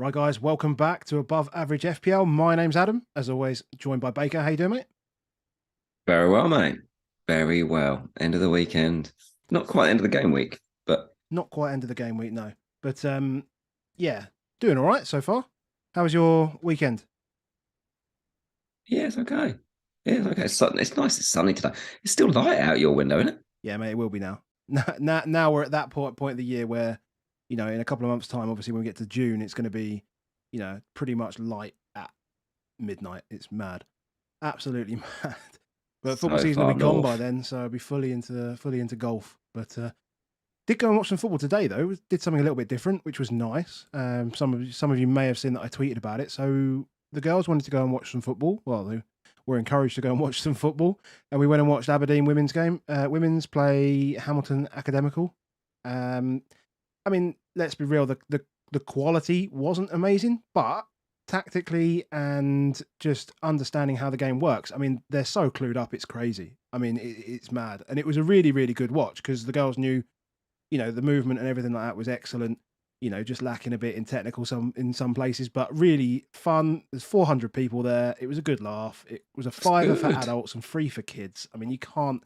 Right, guys, welcome back to Above Average FPL. My name's Adam, as always, joined by Baker. How you doing, mate? Very well, mate. Very well. End of the weekend. Not quite end of the game week, but Not quite end of the game week, no. But yeah, doing all right so far. How was your weekend? yeah, it's okay. Yeah, it's okay. It's nice. It's sunny today. It's still light out your window, isn't it? Yeah, mate, it will be now. Now we're at that point of the year where, in a couple of months' time, obviously, when we get to June, it's going to be, pretty much light at midnight. It's mad, absolutely mad. But football So season will far be gone by north. then, so I'll be fully into golf. But did go and watch some football today, though. Did something a little bit different, which was nice. Some of you may have seen that I tweeted about it. So the girls wanted to go and watch some football. Well, they were encouraged to go and watch some football, and we went and watched Aberdeen women's game. Women's play Hamilton Academical. Um, I mean, let's be real. The quality wasn't amazing, but tactically and just understanding how the game works. I mean, they're so clued up. It's crazy. I mean, it's mad, and it was a really, really good watch because the girls knew the movement and everything like that was excellent. Just lacking a bit in technical in some places, but really fun. There's 400 people there. It was a good laugh. It was a It's fiver for good. adults and free for kids. I mean, you can't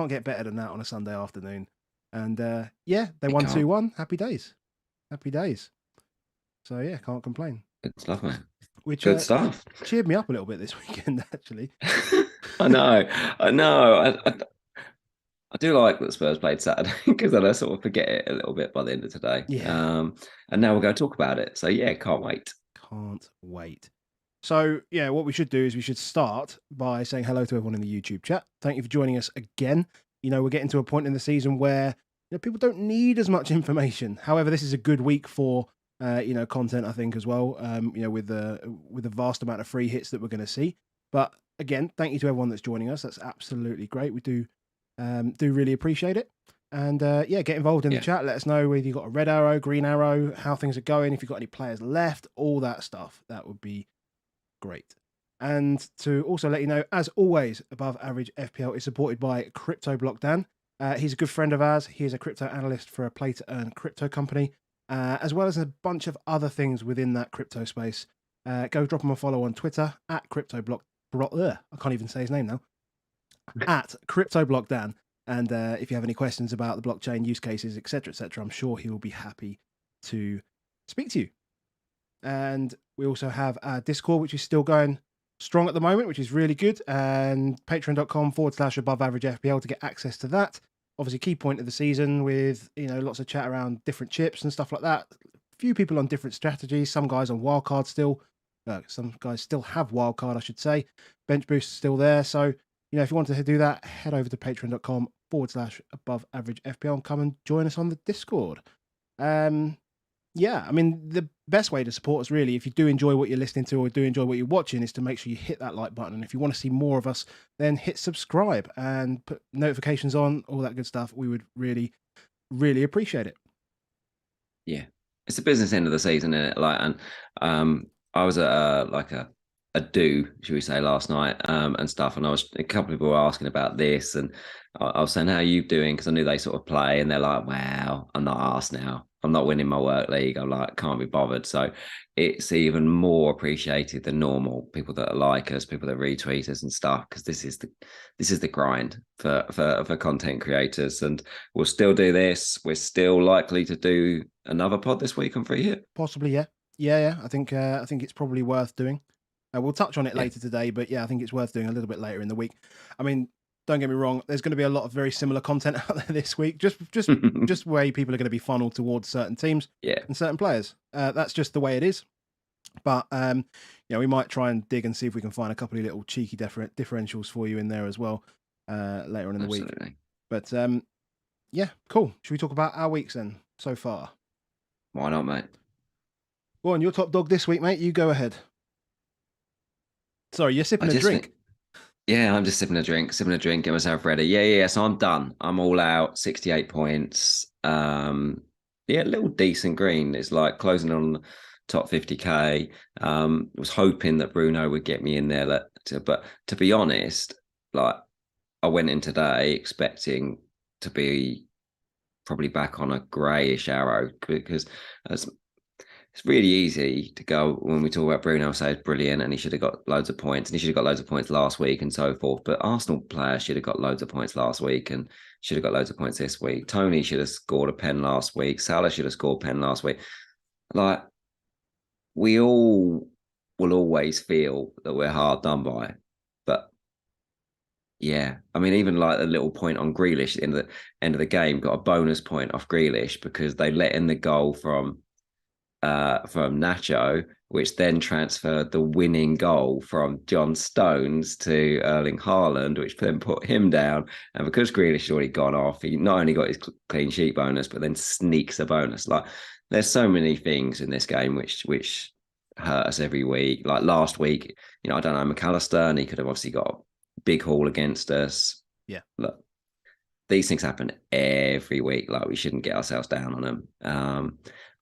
get better than that on a Sunday afternoon. And yeah, they You won can't. 2-1. Happy days. Happy days. So yeah, can't complain. Good stuff, mate. Which Good stuff. cheered me up a little bit this weekend, actually. I know. I know. I do like that Spurs played Saturday because then I sort of forget it a little bit by the end of today. Yeah, And now we're going to talk about it. So yeah, can't wait. can't wait. So, yeah, what we should do is we should start by saying hello to everyone in the YouTube chat. Thank you for joining us again. We're getting to a point in the season where people don't need as much information. However, this is a good week for content, I think, as well. With the vast amount of free hits that we're going to see. But again, thank you to everyone that's joining us. That's absolutely great. We do really appreciate it. And yeah, get involved in the Yeah. chat. Let us know whether you've got a red arrow, green arrow, how things are going, if you've got any players left, all that stuff. That would be great. And to also let you know, as always, Above Average FPL is supported by Crypto Block Dan. He's a good friend of ours. He is a crypto analyst for a play to earn crypto company, as well as a bunch of other things within that crypto space. Go drop him a follow on Twitter at CryptoBlock. I can't even say his name now. At CryptoBlockDan. And if you have any questions about the blockchain use cases, etc., I'm sure he will be happy to speak to you. And we also have our Discord, which is still going strong at the moment, which is really good. And patreon.com/above average FPL to get access to that. Obviously, key point of the season with, lots of chat around different chips and stuff like that. A few people on different strategies. Some guys on wildcard still. Some guys still have wildcard, I should say. Bench boost is still there. So, if you want to do that, head over to patreon.com/above average FPL and come and join us on the Discord. Yeah, I mean, the best way to support us, really, if you do enjoy what you're listening to or do enjoy what you're watching, is to make sure you hit that like button. And if you want to see more of us, then hit subscribe and put notifications on, all that good stuff. We would really, really appreciate it. Yeah. It's the business end of the season, isn't it? I was at a do, should we say, last night, and stuff. And a couple of people were asking about this, and I was saying, "How are you doing?" Because I knew they sort of play, and they're like, "Wow, I'm not asked now. I'm not winning my work league. I'm like, can't be bothered." So it's even more appreciated than normal. People that like us, people that retweet us and stuff, because this is the grind for content creators, and we'll still do this. We're still likely to do another pod this week on Free Hit. Possibly, yeah. Yeah. I think it's probably worth doing. We'll touch on it Yeah. later today, but yeah, I think it's worth doing a little bit later in the week. I mean, don't get me wrong, there's going to be a lot of very similar content out there this week, just way people are going to be funneled towards certain teams Yeah. and certain players. That's just the way it is. But we might try and dig and see if we can find a couple of little cheeky differentials for you in there as well later on in the week. Absolutely. But yeah, cool. Should we talk about our weeks then so far? Why not, mate? Go on, your top dog this week, mate. You go ahead. Sorry, you're sipping a drink. Yeah, I'm just sipping a drink, get myself ready. Yeah. So I'm done. I'm all out, 68 points. Yeah, a little decent green. It's like closing on top 50k. Was hoping that Bruno would get me in there. But to be honest, like I went in today expecting to be probably back on a greyish arrow because it's really easy to go when we talk about Bruno, say it's brilliant and he should have got loads of points and he should have got loads of points last week and so forth. But Arsenal players should have got loads of points last week and should have got loads of points this week. Tony should have scored a pen last week. Salah should have scored a pen last week. Like, we all will always feel that we're hard done by. But yeah, I mean, even like the little point on Grealish at the end of the game, got a bonus point off Grealish because they let in the goal from Nacho, which then transferred the winning goal from John Stones to Erling Haaland, which then put him down. And because Grealish had already gone off, he not only got his clean sheet bonus, but then sneaks a bonus. Like, there's so many things in this game which hurt us every week. Like last week, I don't know, McAllister, and he could have obviously got a big haul against us. Yeah. Look, these things happen every week. Like, we shouldn't get ourselves down on them.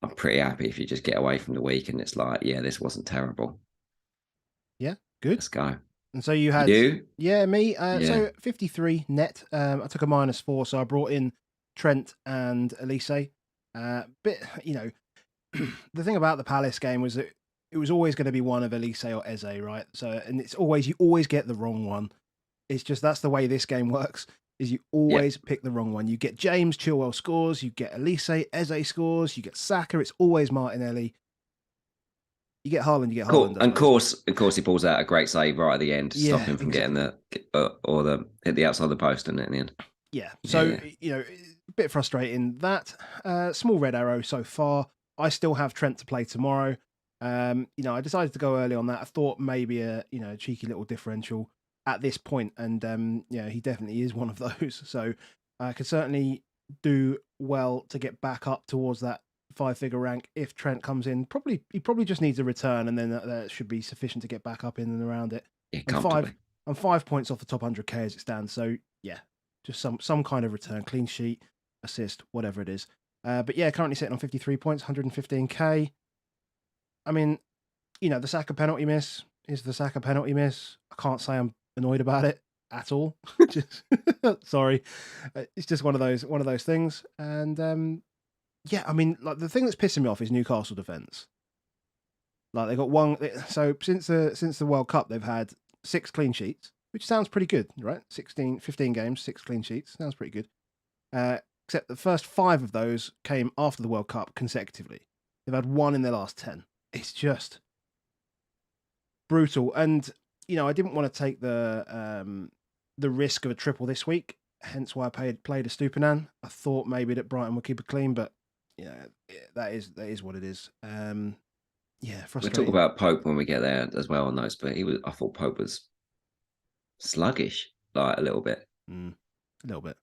I'm pretty happy if you just get away from the week and it's like, yeah, this wasn't terrible. Yeah, good. Let's go. And so you had, you? Yeah, me. Yeah. So 53 net. I took a -4, so I brought in Trent and Elise. Bit, the thing about the Palace game was that it was always going to be one of Elise or Eze, right? So, and you always get the wrong one. It's just that's the way this game works. Is you always pick the wrong one. You get James, Chilwell scores, you get Elise, Eze scores, you get Saka, it's always Martinelli. You get Haaland, you get Haaland. And of course, he pulls out a great save right at the end to stop him from getting hit the outside of the post in the end. Yeah. So, a bit frustrating. That small red arrow so far. I still have Trent to play tomorrow. I decided to go early on that. I thought maybe a cheeky little differential at this point, and he definitely is one of those. So I could certainly do well to get back up towards that 5-figure rank if Trent comes in. He probably just needs a return, and then that should be sufficient to get back up in and around it. Yeah, I'm 5 points off the top 100k as it stands. So yeah, just some kind of return, clean sheet, assist, whatever it is. But yeah, currently sitting on 53 points, 115k. I mean, the Saka penalty miss is the Saka penalty miss. I can't say I'm annoyed about it at all. Just sorry, it's just one of those things. And yeah, I mean, like, the thing that's pissing me off is Newcastle defense. Like, they got one. So since the World Cup, they've had 6 clean sheets, which sounds pretty good, right? 15 games, 6 clean sheets, sounds pretty good. Except the first 5 of those came after the World Cup consecutively. They've had 1 in their last 10. It's just brutal. And I didn't want to take the risk of a triple this week, hence why I played a Stupinan. I thought maybe that Brighton would keep it clean, but that is what it is. Yeah, frustrating. We'll talk about Pope when we get there as well on those, but I thought Pope was sluggish, like a little bit. A little bit.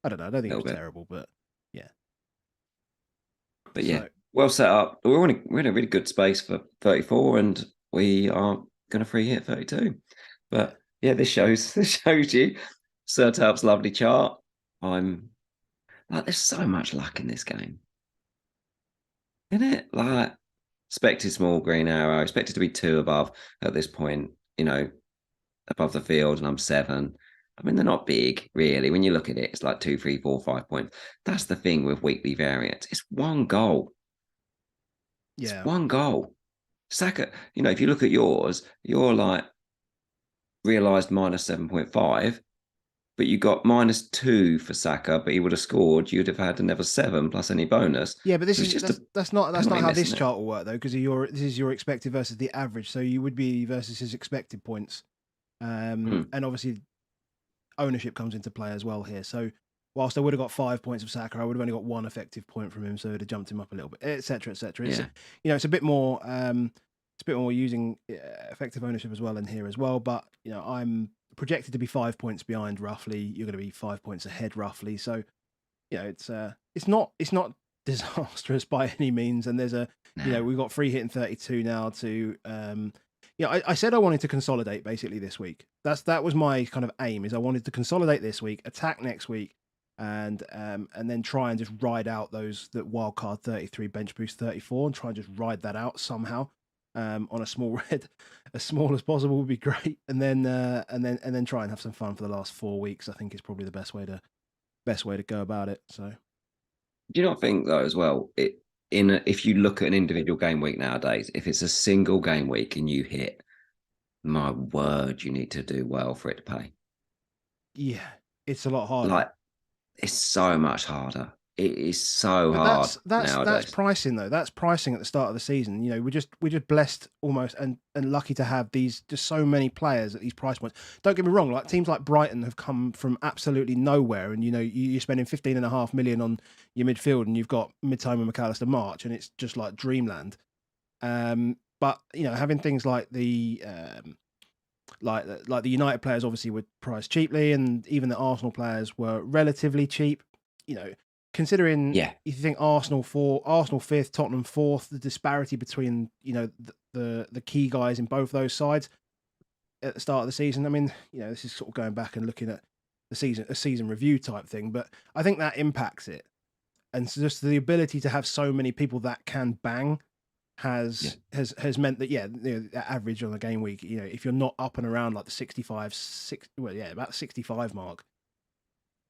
I don't know. I don't think it was terrible, but yeah. But yeah, well set up. We're in a really good space for 34, and we are going to free hit 32. But yeah, this shows you Sertalp's lovely chart. I'm like, there's so much luck in this game, isn't it? Like, expected small green arrow, expected to be 2 above at this point, above the field, and I'm 7. I mean, they're not big, really. When you look at it, it's like 2, 3, 4, 5 points. That's the thing with weekly variance. It's 1 goal. Yeah. It's 1 goal. Saka, if you look at yours, you're like realised -7.5, but you got -2 for Saka, but he would have scored. You'd have had another 7 plus any bonus. Yeah, but that's not how this chart will work, though, because this is your expected versus the average. So you would be versus his expected points, and obviously ownership comes into play as well here. So whilst I would have got 5 points of Saka, I would have only got 1 effective point from him, so it would have jumped him up a little bit, etc., etc. Yeah. It's a bit more. It's a bit more using effective ownership as well in here as well. But I'm projected to be 5 points behind roughly. You're going to be 5 points ahead roughly. So it's not disastrous by any means. And there's we've got free hit in 32 now to I said I wanted to consolidate basically this week. That was my kind of aim, is I wanted to consolidate this week, attack next week, and then try and just ride out that wild card 33 bench boost 34 and try and just ride that out somehow. On a small red, as small as possible would be great, and then try and have some fun for the last 4 weeks. I think is probably the best way to go about it. So, do you not think though as well? if you look at an individual game week nowadays, if it's a single game week and you hit, my word, you need to do well for it to pay. Yeah, it's a lot harder. Like, it's so much harder. It is so But hard that's nowadays. pricing though. That's pricing at the start of the season. You know, we're just blessed almost and lucky to have these just so many players at these price points. Don't get me wrong, like teams like Brighton have come from absolutely nowhere, and you know you're spending 15.5 million on your midfield, and you've got Midtime and McAllister March, and it's just like dreamland. But you know, having things like the the United players obviously were priced cheaply, and even the Arsenal players were relatively cheap. You know, considering Yeah. if you think Arsenal fifth, Tottenham fourth, the disparity between the key guys in both those sides at the start of the season. I mean, you know, this is sort of going back and looking at a season review type thing, but I think that impacts it, and so just the ability to have so many people that can bang has meant that the average on a game week, you know, if you're not up and around like the 65 about the 65 mark,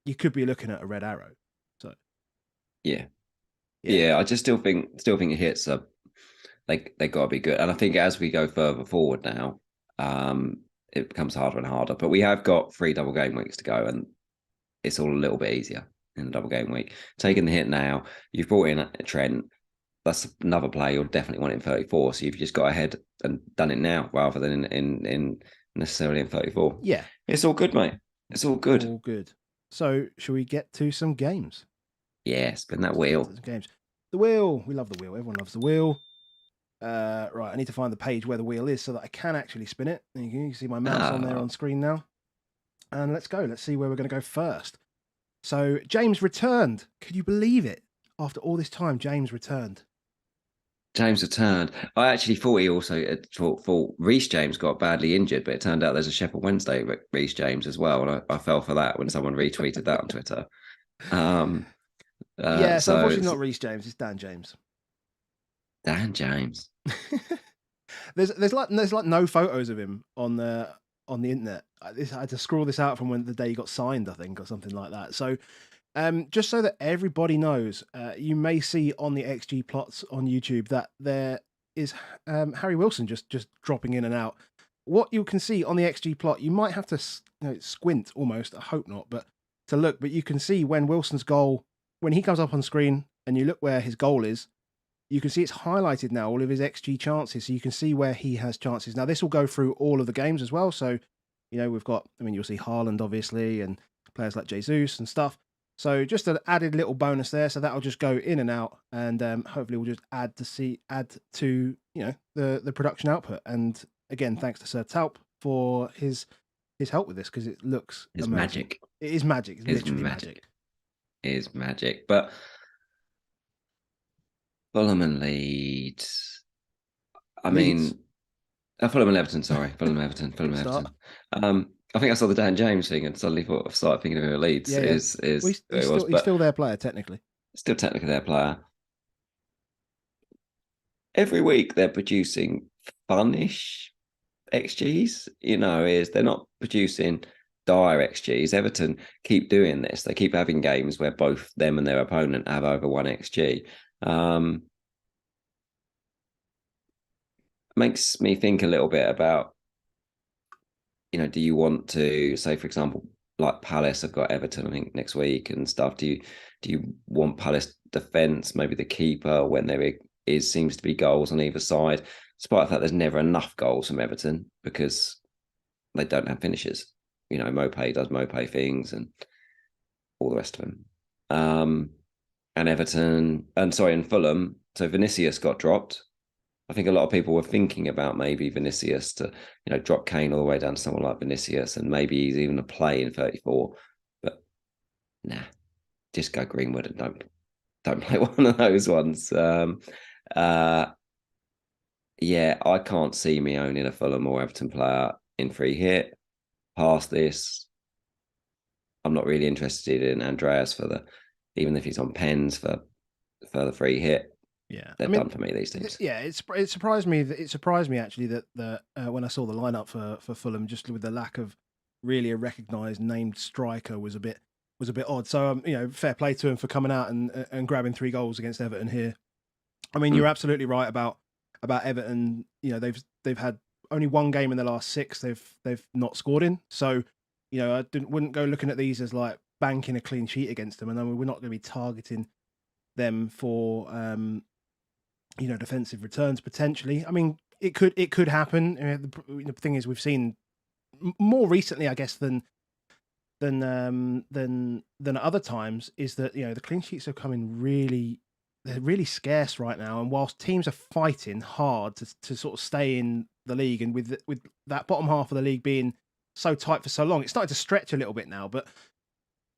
you could be looking at a red arrow. So yeah, I just still think it hits are they got to be good, and I think as we go further forward now, it becomes harder and harder, but we have got 3 double game weeks to go, and it's all a little bit easier in a double game week. Taking the hit now, you've brought in a Trent. That's another player you'll definitely want in 34. So you've just got ahead and done it now rather than in necessarily in 34. Yeah. It's all good, mate. It's all good. All good. So shall we get to some games? Yeah, spin that wheel. Games. The wheel. We love the wheel. Everyone loves the wheel. Right, I need to find the page where the wheel is so that I can actually spin it. You can see my mouse on there on screen now. And let's go. Let's see where we're going to go first. So James returned. Could you believe it? After all this time, James returned. James returned. I actually thought he also thought Reece James got badly injured, but it turned out there's a Sheffield Wednesday Reece James as well, and I fell for that when someone retweeted that on Twitter. Yeah, so unfortunately not Reece James, it's Dan James. Dan James. there's like no photos of him on the internet. I had to scroll this out from when the day he got signed, I think, or something like that. So just so that everybody knows, you may see on the XG plots on YouTube that there is Harry Wilson just dropping in and out. What you can see on the XG plot, you might have to squint almost. I hope not, but to look. But you can see when Wilson's goal, when he comes up on screen, and you look where his goal is, you can see it's highlighted now, all of his XG chances. So you can see where he has chances. Now this will go through all of the games as well. So you know we've got. I mean, you'll see Haaland obviously, and players like Jesus and stuff. So just an added little bonus there. So that'll just go in and out, and hopefully we'll just add to the production output. And again, thanks to Sertalp for his help with this, because it looks it's amazing. Magic. It is magic. It's literally magic. It is magic. But Fulham and Leeds. Fulham and Everton. Sorry, Fulham and Everton. Fulham and Everton. I think I saw the Dan James thing and suddenly started thinking of Leeds. He's still their player technically. Still technically their player. Every week they're producing funnish XGs. They're not producing dire XGs. Everton keep doing this. They keep having games where both them and their opponent have over 1 XG. Makes me think a little bit about, do you want to say, for example, like Palace have got Everton, I think, next week and stuff. Do you want Palace defence, maybe the keeper, when there seems to be goals on either side, despite the fact there's never enough goals from Everton because they don't have finishers. Mopé does Mopé things and all the rest of them. And Fulham, so Vinicius got dropped. I think a lot of people were thinking about maybe Vinicius to, drop Kane all the way down to someone like Vinicius, and maybe he's even a play in 34. But nah, just go Greenwood and don't play one of those ones. Yeah, I can't see me owning a Fulham or Everton player in free hit. Past this, I'm not really interested in Andreas even if he's on pens for the free hit. Yeah, they're done for me, these teams. Yeah, it surprised me. It surprised me actually that when I saw the lineup for Fulham, just with the lack of really a recognised named striker was a bit odd. So fair play to him for coming out and grabbing 3 goals against Everton here. I mean, you're absolutely right about Everton. You know, they've had only one game in the last 6 they've not scored in. So, you know, wouldn't go looking at these as like banking a clean sheet against them, and then we're not going to be targeting them for you know, defensive returns potentially. I mean, it could happen. The thing is, we've seen more recently, I guess, than other times, is that, you know, the clean sheets are coming really, they're really scarce right now. And whilst teams are fighting hard to sort of stay in the league, and with that bottom half of the league being so tight for so long, it's starting to stretch a little bit now. But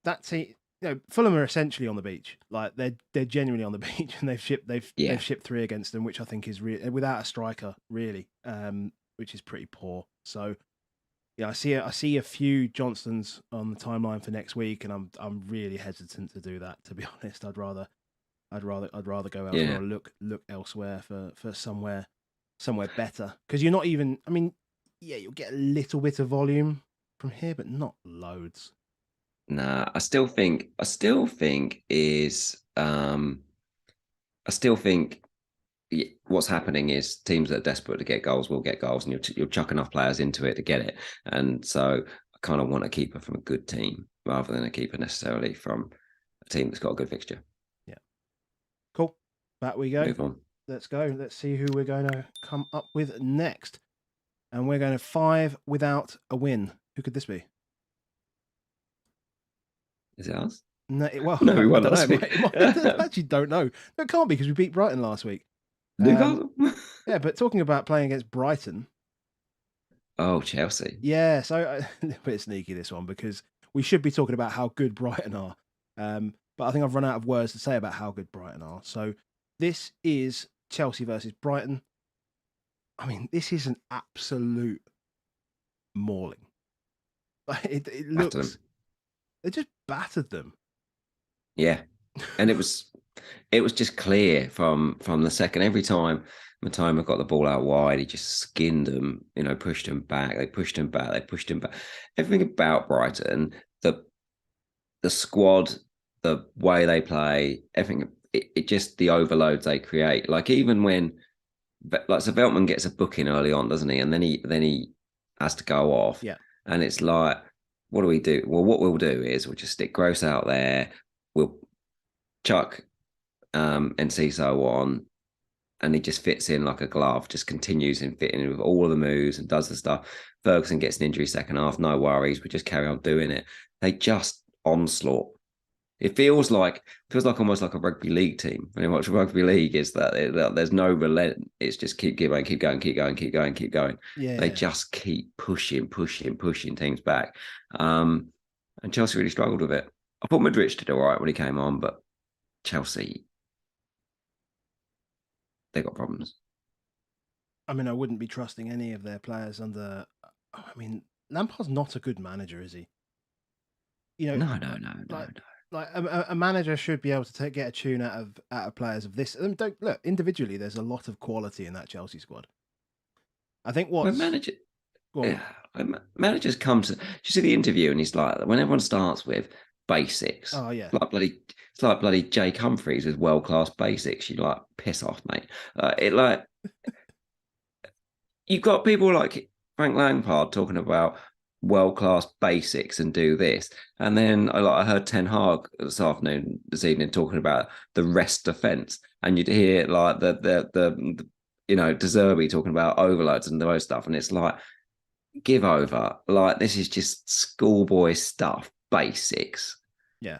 that team, you know, Fulham are essentially on the beach. Like they're genuinely on the beach, and they've shipped 3 against them, which I think is without a striker really, which is pretty poor. So yeah, I see a few Johnstons on the timeline for next week, and I'm really hesitant to do that. To be honest, I'd rather go elsewhere, or look elsewhere for somewhere better, because you're not even. I mean, yeah, you'll get a little bit of volume from here, but not loads. Nah, I still think what's happening is teams that are desperate to get goals will get goals, and you'll chuck enough players into it to get it. And so I kind of want a keeper from a good team rather than a keeper necessarily from a team that's got a good fixture. Yeah. Cool. Back we go. Move on. Let's go. Let's see who we're going to come up with next. And we're going to 5 without a win. Who could this be? Is it us? No, well, no, we won I last week. I actually don't know. No, it can't be, because we beat Brighton last week. Newcastle? Yeah, but talking about playing against Brighton. Oh, Chelsea. Yeah, so a bit sneaky, this one, because we should be talking about how good Brighton are. But I think I've run out of words to say about how good Brighton are. So this is Chelsea versus Brighton. I mean, this is an absolute mauling. It looks... They just battered them. Yeah. And it was just clear from the second. Every time Matoma got the ball out wide, he just skinned them, you know, pushed them back. They pushed him back. They pushed him back. Everything about Brighton, the squad, the way they play, everything, it just, the overloads they create. Like, even when, like, so Veltman gets a booking early on, doesn't he? And then he has to go off. Yeah. And it's like, what do we do? Well, what we'll do is we'll just stick Gross out there. We'll chuck Enciso on, and he just fits in like a glove, just continues in fitting in with all of the moves and does the stuff. Ferguson gets an injury second half, no worries. We just carry on doing it. They just onslaught. It feels like almost like a rugby league team. When you watch rugby league, is that there's no relent. It's just keep going. Yeah, they just keep pushing teams back. And Chelsea really struggled with it. I thought Madrid did all right when he came on, but Chelsea, they got problems. I mean, I wouldn't be trusting any of their players under. I mean, Lampard's not a good manager, is he? You know, No. Like a manager should be able to get a tune out of players of this. Don't look individually. There's a lot of quality in that Chelsea squad. I think managers come to. You see the interview, and he's like, when everyone starts with basics. Oh yeah, it's like bloody Jake Humphries with world-class basics. You like, piss off, mate. You've got people like Frank Lampard talking about world-class basics and do this, and then I heard Ten Hag this evening talking about the rest defense, and you'd hear like the you know, De Zerbi talking about overloads and those stuff, and it's like, give over. Like, this is just schoolboy stuff, basics. Yeah,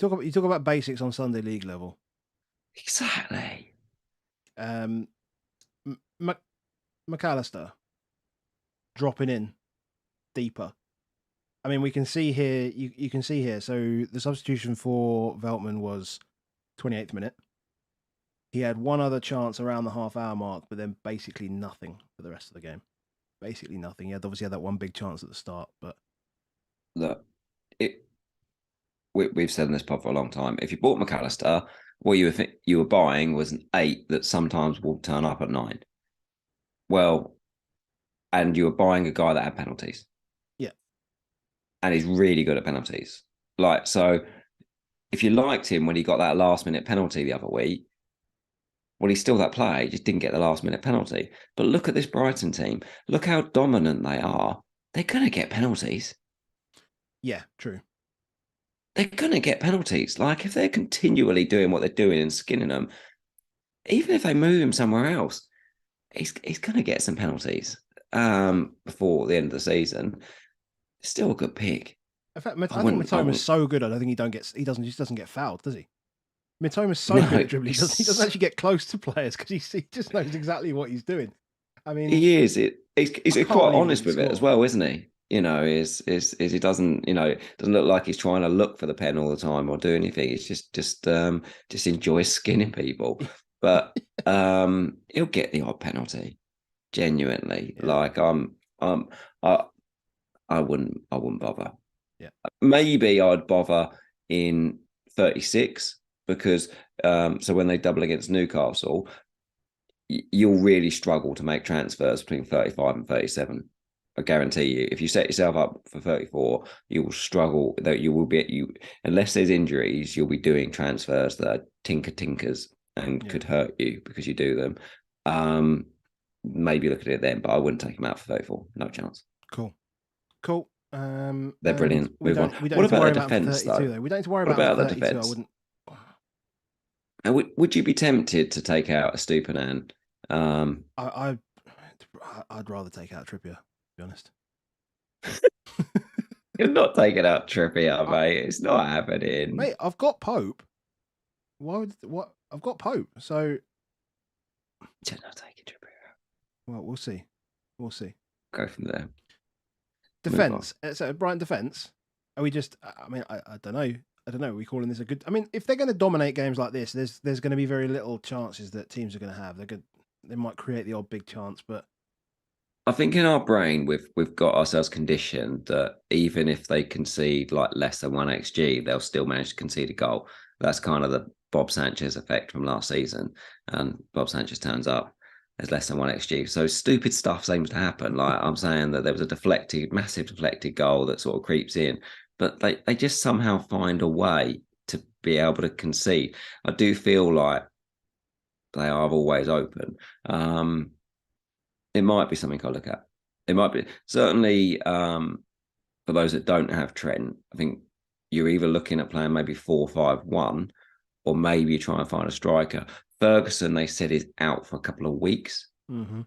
you talk about basics on Sunday league level. Exactly. McAllister dropping in deeper. I mean, we can see here. You can see here. So the substitution for Veltman was 28th minute. He had one other chance around the half-hour mark, but then basically nothing for the rest of the game. Basically nothing. He obviously had that one big chance at the start, but look, we've said in this pod for a long time. If you bought McAllister, what you were buying was an 8 that sometimes will turn up at 9. Well, and you were buying a guy that had penalties. Yeah. And he's really good at penalties. Like, so if you liked him when he got that last minute penalty the other week, well, he's still that player. He just didn't get the last minute penalty. But look at this Brighton team. Look how dominant they are. They're going to get penalties. Yeah, true. They're going to get penalties. Like if they're continually doing what they're doing and skinning them, even if they move him somewhere else, he's going to get some penalties before the end of the season. Still a good pick. In fact, I think Mitoma's so good. I don't think he doesn't get fouled, does he? Mitoma's so good at dribbling. He doesn't actually get close to players because he just knows exactly what he's doing. I mean, he is. He's quite honest with it as well, isn't he? You know, is he doesn't, you know, doesn't look like he's trying to look for the pen all the time or do anything. He's just enjoys skinning people. But he'll get the odd penalty. Genuinely. Yeah. Like I wouldn't bother. Yeah. Maybe I'd bother in 36 because so when they double against Newcastle, you'll really struggle to make transfers between 35 and 37. I guarantee you. If you set yourself up for 34, you will struggle. That you will be unless there's injuries, you'll be doing transfers that are tinkers and could hurt you because you do them. Maybe look at it then, but I wouldn't take him out for 34. No chance. Cool. They're brilliant. What about the defense, though? We don't have to worry about the defense. I wouldn't. Would you be tempted to take out a Stupinan? I'd rather take out Trippier, to be honest. You're not taking out Trippier, mate. It's not happening. Mate, I've got Pope. I've got Pope, so you're not taking Trippier out. Well, we'll see. Go from there. Defense. So Brighton defense. Are we just? I mean, I don't know. Are we calling this a good? I mean, if they're going to dominate games like this, there's going to be very little chances that teams are going to have. They might create the odd big chance, but I think in our brain we've got ourselves conditioned that even if they concede like less than 1 XG, they'll still manage to concede a goal. That's kind of the Bob Sanchez effect from last season, and Bob Sanchez turns up. There's less than 1 XG. So stupid stuff seems to happen. Like I'm saying that there was a massive deflected goal that sort of creeps in, but they just somehow find a way to be able to concede. I do feel like they are always open. It might be something I'll look at. It might be certainly for those that don't have Trent. I think you're either looking at playing maybe 4-5-1 or maybe try and find a striker. Ferguson, they said, is out for a couple of weeks. Mm-hmm.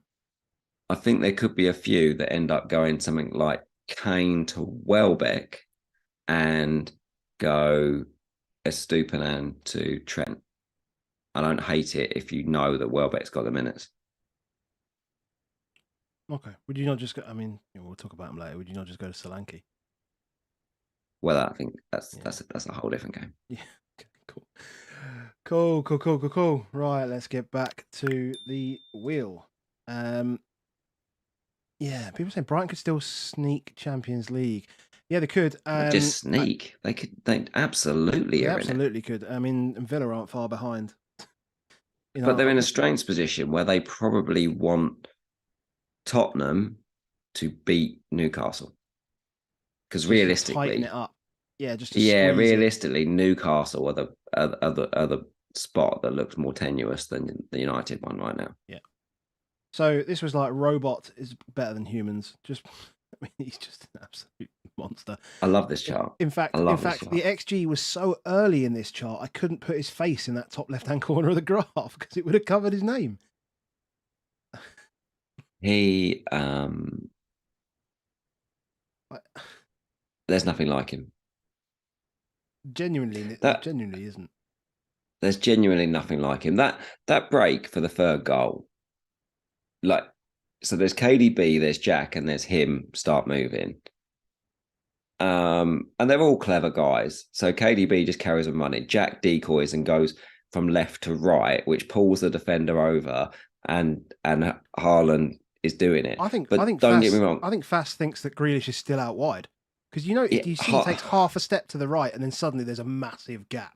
I think there could be a few that end up going something like Kane to Welbeck and go Estupinan to Trent. I don't hate it if you know that Welbeck's got the minutes. Okay. Would you not just go? I mean, we'll talk about him later. Would you not just go to Solanke? Well, I think that's a whole different game. Yeah. Cool. Right, let's get back to the wheel. Yeah, people say Brighton could still sneak Champions League. Yeah, they could. Just sneak. They absolutely could. I mean, Villa aren't far behind. But they're in a strange position where they probably want Tottenham to beat Newcastle. Because realistically, tighten it up. Yeah, realistically, Newcastle are the spot that looks more tenuous than the United one right now. Yeah. So this was like robot is better than humans. I mean, he's just an absolute monster. I love this chart. In fact, the XG was so early in this chart, I couldn't put his face in that top left-hand corner of the graph because it would have covered his name. He there's nothing like him. Genuinely isn't. There's genuinely nothing like him. That break for the third goal, like, so there's KDB, there's Jack, and there's him start moving. And they're all clever guys. So KDB just carries on running. Jack decoys and goes from left to right, which pulls the defender over, and Haaland is doing it. I think don't get me wrong. I think Fast thinks that Grealish is still out wide. Because you see he takes half a step to the right and then suddenly there's a massive gap.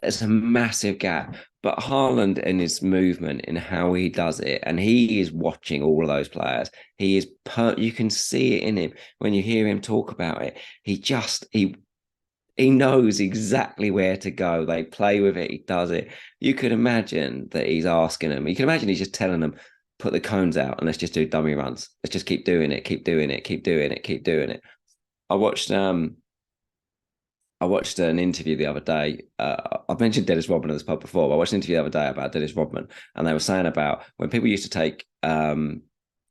There's a massive gap. But Haaland and his movement and how he does it, and he is watching all of those players. He is you can see it in him when you hear him talk about it. He He knows exactly where to go. They play with it. He does it. You could imagine that he's asking them. You can imagine he's just telling them, put the cones out and let's just do dummy runs. Let's just keep doing it, keep doing it, keep doing it, keep doing it. I watched an interview the other day. I've mentioned Dennis Rodman in this pub before, but I watched an interview the other day about Dennis Rodman, and they were saying about when people used to take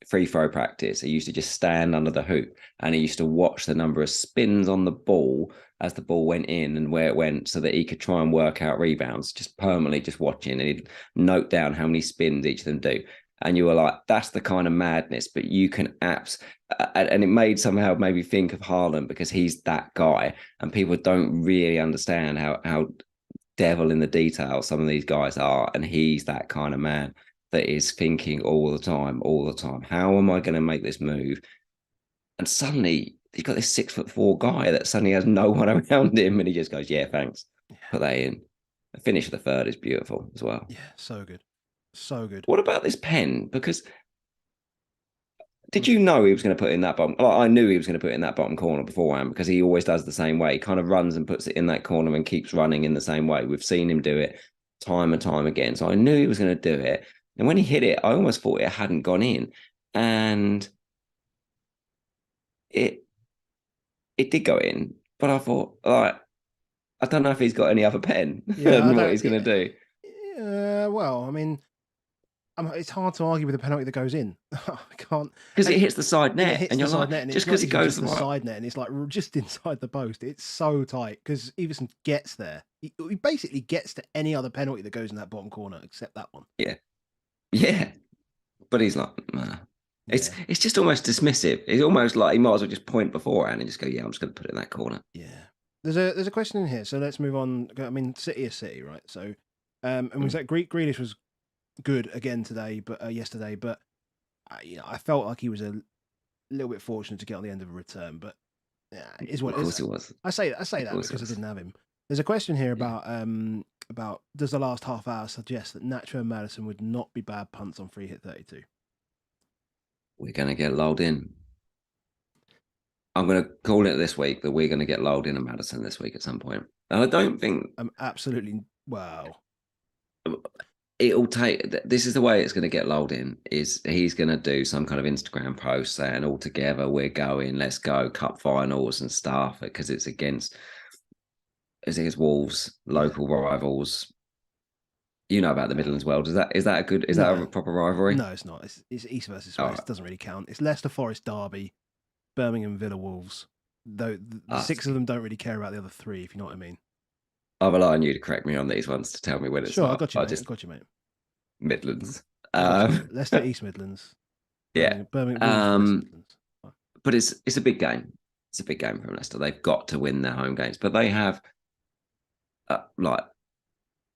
free throw practice, he used to just stand under the hoop and he used to watch the number of spins on the ball as the ball went in and where it went so that he could try and work out rebounds, just permanently just watching, and he'd note down how many spins each of them do. And you were like, that's the kind of madness, but you can and it made somehow maybe think of Haaland because he's that guy, and people don't really understand how devil in the detail some of these guys are, and he's that kind of man that is thinking all the time, how am I going to make this move? And suddenly he's got this 6'4" guy that suddenly has no one around him, and he just goes, yeah, thanks, put that in. The finish of the third is beautiful as well. Yeah, so good. So good. What about this pen? Because did you know he was going to put in that bottom? I knew he was going to put it in that bottom corner beforehand because he always does the same way. He kind of runs and puts it in that corner and keeps running in the same way. We've seen him do it time and time again. So I knew he was going to do it. And when he hit it, I almost thought it hadn't gone in. And it did go in. But I thought, I don't know if he's got any other pen and what he's going to do. Well, I mean, it's hard to argue with a penalty that goes in. I can't, because it hits the side net, and you're like, just because it goes to the side net, and it's like just inside the post. It's so tight because Everton gets there. He basically gets to any other penalty that goes in that bottom corner except that one. Yeah, but he's like, nah. It's just almost dismissive. It's almost like he might as well just point beforehand and just go, yeah, I'm just going to put it in that corner. Yeah. There's a question in here, so let's move on. I mean, City is City, right? So, and we said Grealish was good again today, but yesterday, but I felt like he was a little bit fortunate to get on the end of a return, but is what it is. Of course it was. I say that because I didn't have him. There's a question here about does the last half hour suggest that Nacho and Maddison would not be bad punts on free hit 32? We're going to get lulled in. I'm going to call it this week that we're going to get lulled in at Maddison this week at some point. And I don't think absolutely. Wow. It'll take. This is the way it's going to get lulled in. Is he's going to do some kind of Instagram post saying, "All together, we're going. Let's go cup finals and stuff," because it's against Wolves, local rivals. You know about the Midlands well. Is that a proper rivalry? No, it's not. It's East versus West. Right. It doesn't really count. It's Leicester Forest Derby, Birmingham Villa Wolves. Though the six of them don't really care about the other three, if you know what I mean. I'll rely on you to correct me on these ones to tell me when it's sure. I got you, mate. Midlands. Leicester East Midlands. Yeah. Birmingham Midlands. But it's a big game. It's a big game from Leicester. They've got to win their home games, but they have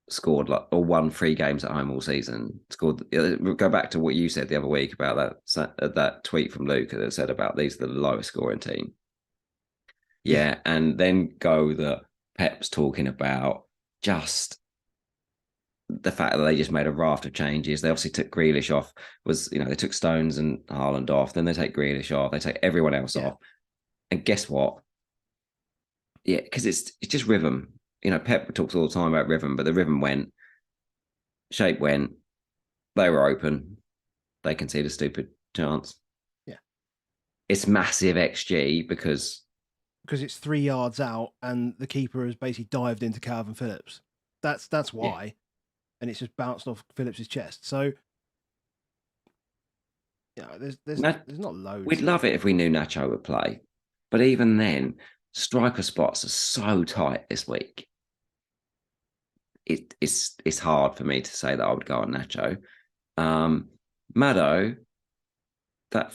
scored or won 3 games at home all season. Go back to what you said the other week about that tweet from Luke that said about these are the lowest scoring team. Yeah, and then go that Pep's talking about just the fact that they just made a raft of changes. They obviously took Grealish off. They took Stones and Haaland off. Then they take Grealish off. They take everyone else off. And guess what? Yeah, because it's just rhythm. Pep talks all the time about rhythm, but the rhythm went, shape went. They were open. They conceded a stupid chance. Yeah, it's massive XG because it's 3 yards out and the keeper has basically dived into Calvin Phillips. That's why. Yeah. And it's just bounced off Phillips's chest. So, there's not loads. We'd love it if we knew Nacho would play. But even then, striker spots are so tight this week. It's hard for me to say that I would go on Nacho. Maddo, that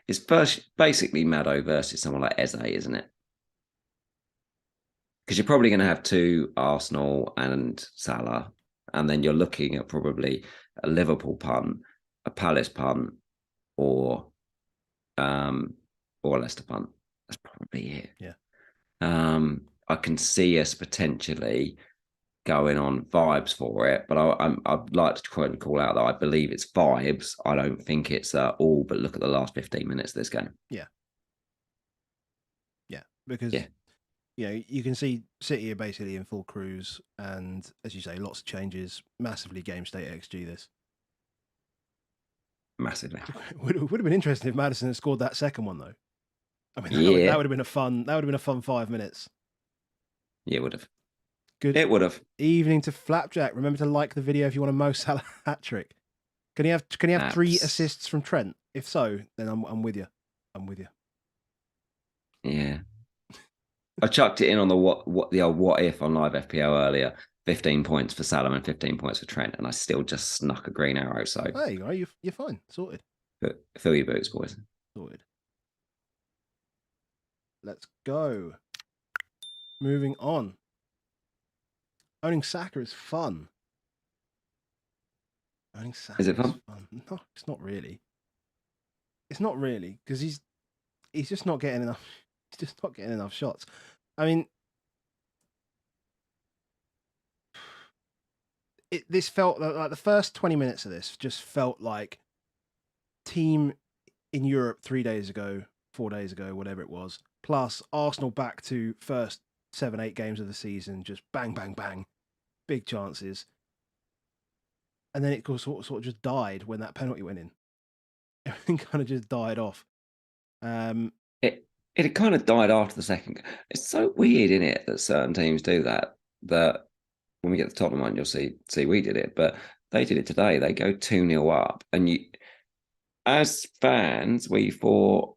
is basically Maddo versus someone like Eze, isn't it? Because you're probably going to have 2 Arsenal and Salah, and then you're looking at probably a Liverpool punt, a Palace punt, or Leicester punt. That's probably it. Yeah. I can see us potentially going on vibes for it, but I'd like to quote and call out that I believe it's vibes. I don't think it's all, but look at the last 15 minutes of this game. Yeah. Yeah, because you can see City are basically in full cruise, and as you say, lots of changes, massively game state XG. This Massively. would have been interesting if Maddison had scored that second one, though. I mean, that would have been a fun. That would have been a fun 5 minutes. Yeah, it would have. Good. It would have. Evening to Flapjack. Remember to like the video if you want a Mo Salah hat trick. Can he have 3 assists from Trent? If so, then I'm with you. I'm with you. Yeah. I chucked it in on the what if on live FPL earlier. 15 points for Salah and 15 points for Trent, and I still just snuck a green arrow. So there you go. You're fine. Sorted. Fill your boots, boys. Sorted. Let's go. Moving on. Owning Saka is fun. Owning Saka is it fun? No, it's not really. It's not really, because he's just not getting enough. He's just not getting enough shots. I mean, this felt like the first 20 minutes of this just felt like team in Europe 3 days ago, 4 days ago, whatever it was, plus Arsenal back to first 7-8 games of the season, just bang, bang, bang, big chances. And then it sort of just died when that penalty went in. Everything kind of just died off. It kind of died after the second. It's so weird, isn't it, that certain teams do that. That when we get to the Tottenham one, you'll see we did it, but they did it today. They go 2-0 up, and you, as fans, we thought,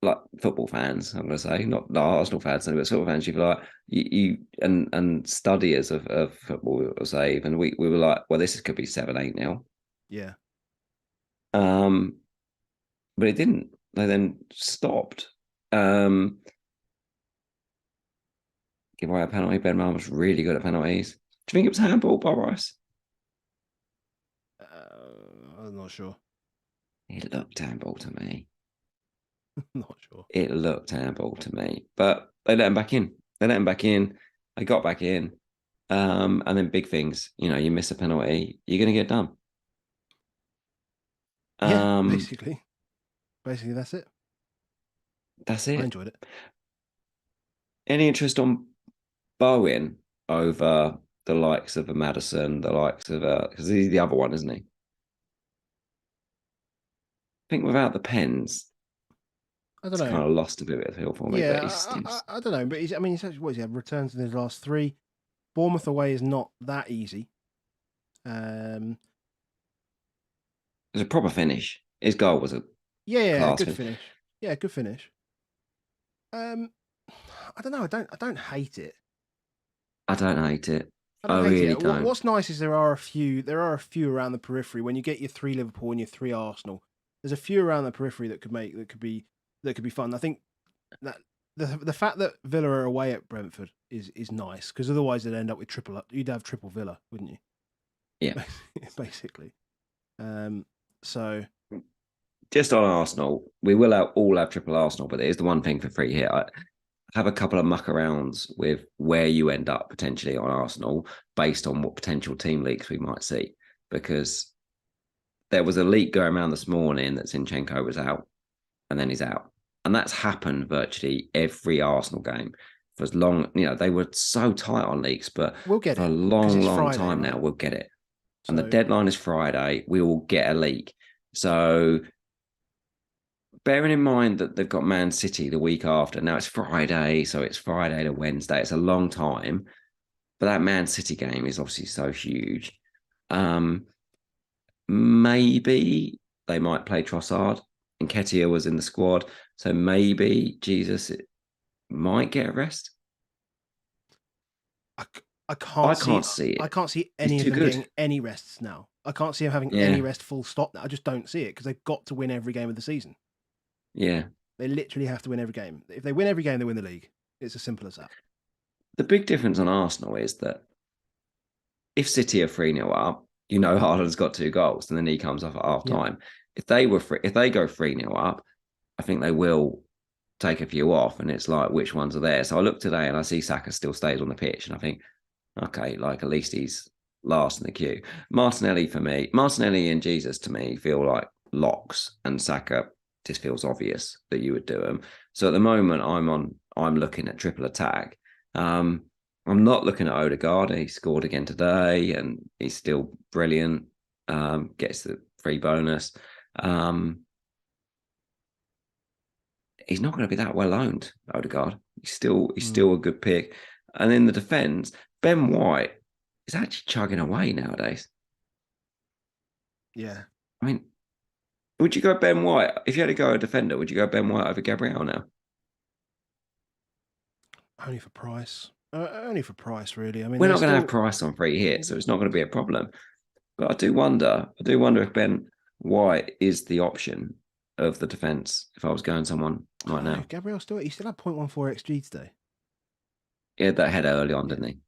like football fans, I'm going to say, not Arsenal fans, but football fans, you feel like you and studiers of football will say, and we were like, well, this could be 7-8 now. Yeah. But it didn't. They then stopped. Give away a penalty. Ben Rama was really good at penalties. Do you think it was handball by Rice? I'm not sure. It looked handball to me. Not sure. It looked handball to me. But they let him back in. They got back in. And then big things. You miss a penalty, you're going to get done. Yeah, basically. Basically, that's it. That's it. I enjoyed it. Any interest on Bowen over the likes of a Maddison, the likes of because he's the other one, isn't he? I think without the pens, I don't know. Kind of lost a bit of feel for me. Yeah, but I don't know. But he's had returns in his last 3. Bournemouth away is not that easy. It was a proper finish. His goal was a good finish. Yeah, good finish. I don't know. I don't hate it. I don't hate it. I really don't. What's nice is there are a few around the periphery. When you get your 3 Liverpool and your 3 Arsenal, there's a few around the periphery that could be fun. I think that the fact that Villa are away at Brentford is nice, because otherwise they'd end up with triple. You'd have triple Villa, wouldn't you? Yeah, basically. So. Just on Arsenal, we will all have triple Arsenal, but there's the one thing for free here. I have a couple of muck arounds with where you end up potentially on Arsenal based on what potential team leaks we might see, because there was a leak going around this morning that Zinchenko was out and then he's out. And that's happened virtually every Arsenal game for as long, they were so tight on leaks, but we'll get for it. a long Friday, time now, we'll get it. And the deadline is Friday. We will get a leak. So bearing in mind that they've got Man City the week after, now it's Friday, so it's Friday to Wednesday. It's a long time, but that Man City game is obviously so huge. Maybe they might play Trossard. Nketiah was in the squad, so maybe Jesus might get a rest. I can't see it. I can't see any of them getting any rests now. I can't see them having any rest full stop now. I just don't see it, because they've got to win every game of the season. Yeah. They literally have to win every game. If they win every game, they win the league. It's as simple as that. The big difference on Arsenal is that if City are 3-0 up, Haaland's got 2 goals, and then he comes off at half time. If they go 3-0 up, I think they will take a few off, and it's like, which ones are there? So I look today and I see Saka still stays on the pitch, and I think, okay, like at least he's last in the queue. Martinelli and Jesus to me feel like locks, and Saka just feels obvious that you would do them. So at the moment, I'm I'm looking at triple attack. I'm not looking at Odegaard. He scored again today, and he's still brilliant. Gets the free bonus. He's not going to be that well owned, Odegaard. He's still a good pick. And in the defence, Ben White is actually chugging away nowadays. Yeah. I mean, would you go Ben White? If you had to go a defender, would you go Ben White over Gabriel now? Only for price. Only for price, really. I mean, We're not going to have Price on free hit, so it's not going to be a problem. But I do wonder if Ben White is the option of the defence if I was going someone right now. Gabriel still had 0.14 XG today. He had that header early on, didn't he?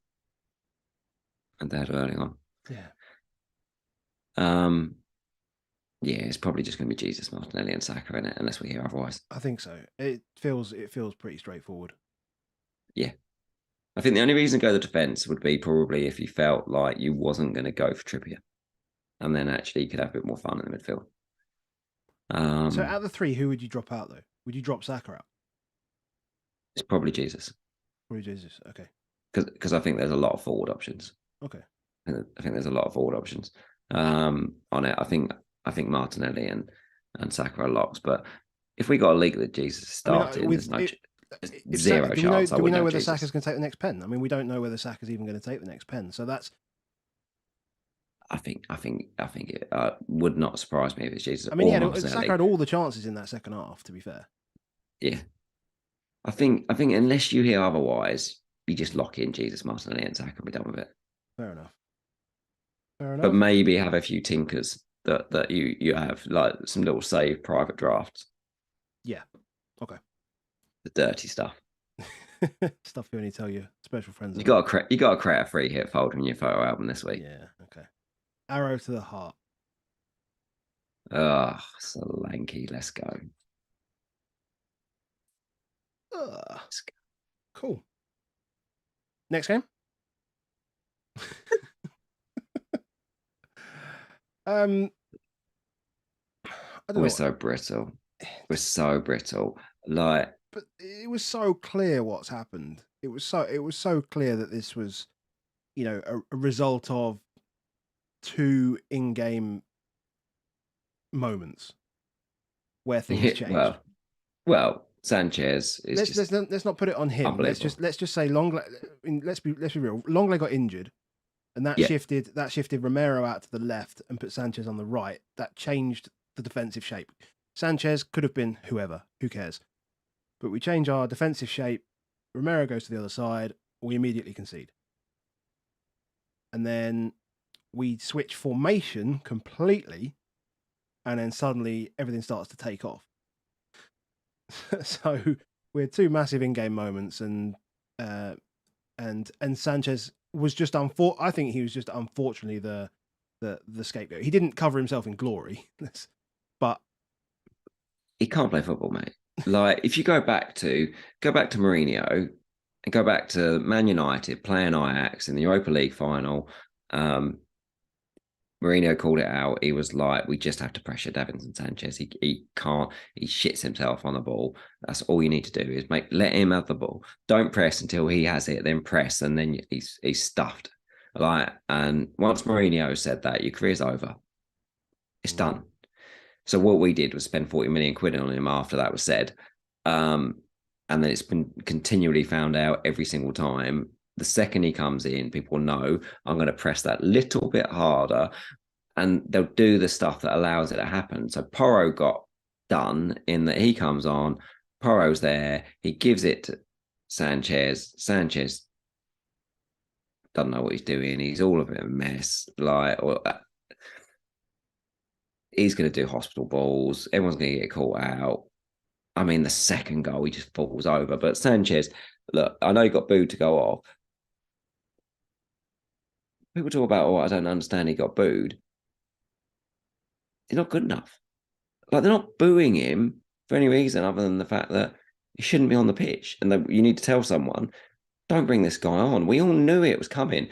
And that early on. Yeah. Yeah, it's probably just going to be Jesus, Martinelli, and Saka in it, unless we hear otherwise. I think so. It feels pretty straightforward. Yeah. I think the only reason to go the defence would be probably if you felt like you wasn't going to go for Trippier. And then actually you could have a bit more fun in the midfield. So out of the three, who would you drop out, though? Would you drop Saka out? It's probably Jesus. Probably Jesus, okay. Because I think there's a lot of forward options. Okay. I think there's a lot of forward options on it. I think Martinelli and Saka are locks. But if we got a league that Jesus started, zero chance. Do we know whether Saka's going to take the next pen? I mean, we don't know whether Saka's even going to take the next pen. So that's. I think it would not surprise me if it's Jesus. I mean, Saka had all the chances in that second half. To be fair. Yeah, I think unless you hear otherwise, you just lock in Jesus, Martinelli, and Saka and be done with it. Fair enough. But maybe have a few tinkers that you have, like some little save private drafts. Yeah. Okay. The dirty stuff. Stuff you only tell your special friends. You got to create a free hit folder in your photo album this week. Yeah. Okay. Arrow to the heart. Oh, Solanke, let's go. Let's go. Cool. Next game. We're so brittle. We're so brittle. Like, but it was so clear what's happened. It was so clear that this was, a result of two in-game moments where things changed. Well, Sanchez is. Let's not put it on him. Let's just say let's be real. Longley got injured, and that shifted Romero out to the left and put Sanchez on the right. That changed the defensive shape. Sanchez could have been whoever. Who cares? But we change our defensive shape. Romero goes to the other side. We immediately concede, and then we switch formation completely, and then suddenly everything starts to take off. So we had two massive in-game moments, and Sanchez was just I think he was just unfortunately the scapegoat. He didn't cover himself in glory, but he can't play football, mate. Like if you go back to Mourinho and go back to Man United playing Ajax in the Europa League final. Mourinho called it out. He was like, we just have to pressure Davinson Sanchez. He can't, he shits himself on the ball. That's all you need to do is let him have the ball. Don't press until he has it, then press, and then he's stuffed. And once Mourinho said that, your career's over. It's done. So what we did was spend 40 million quid on him after that was said. And then it's been continually found out every single time. The second he comes in, people know I'm going to press that little bit harder, and they'll do the stuff that allows it to happen. So Porro got done in that he comes on, Porro's there, he gives it to Sanchez. Sanchez doesn't know what he's doing. He's all of it a mess. He's going to do hospital balls. Everyone's going to get caught out. I mean, the second goal, he just falls over. But Sanchez, look, I know he got booed to go off. People talk about, I don't understand, he got booed. He's not good enough. They're not booing him for any reason other than the fact that he shouldn't be on the pitch. And that you need to tell someone, don't bring this guy on. We all knew it was coming.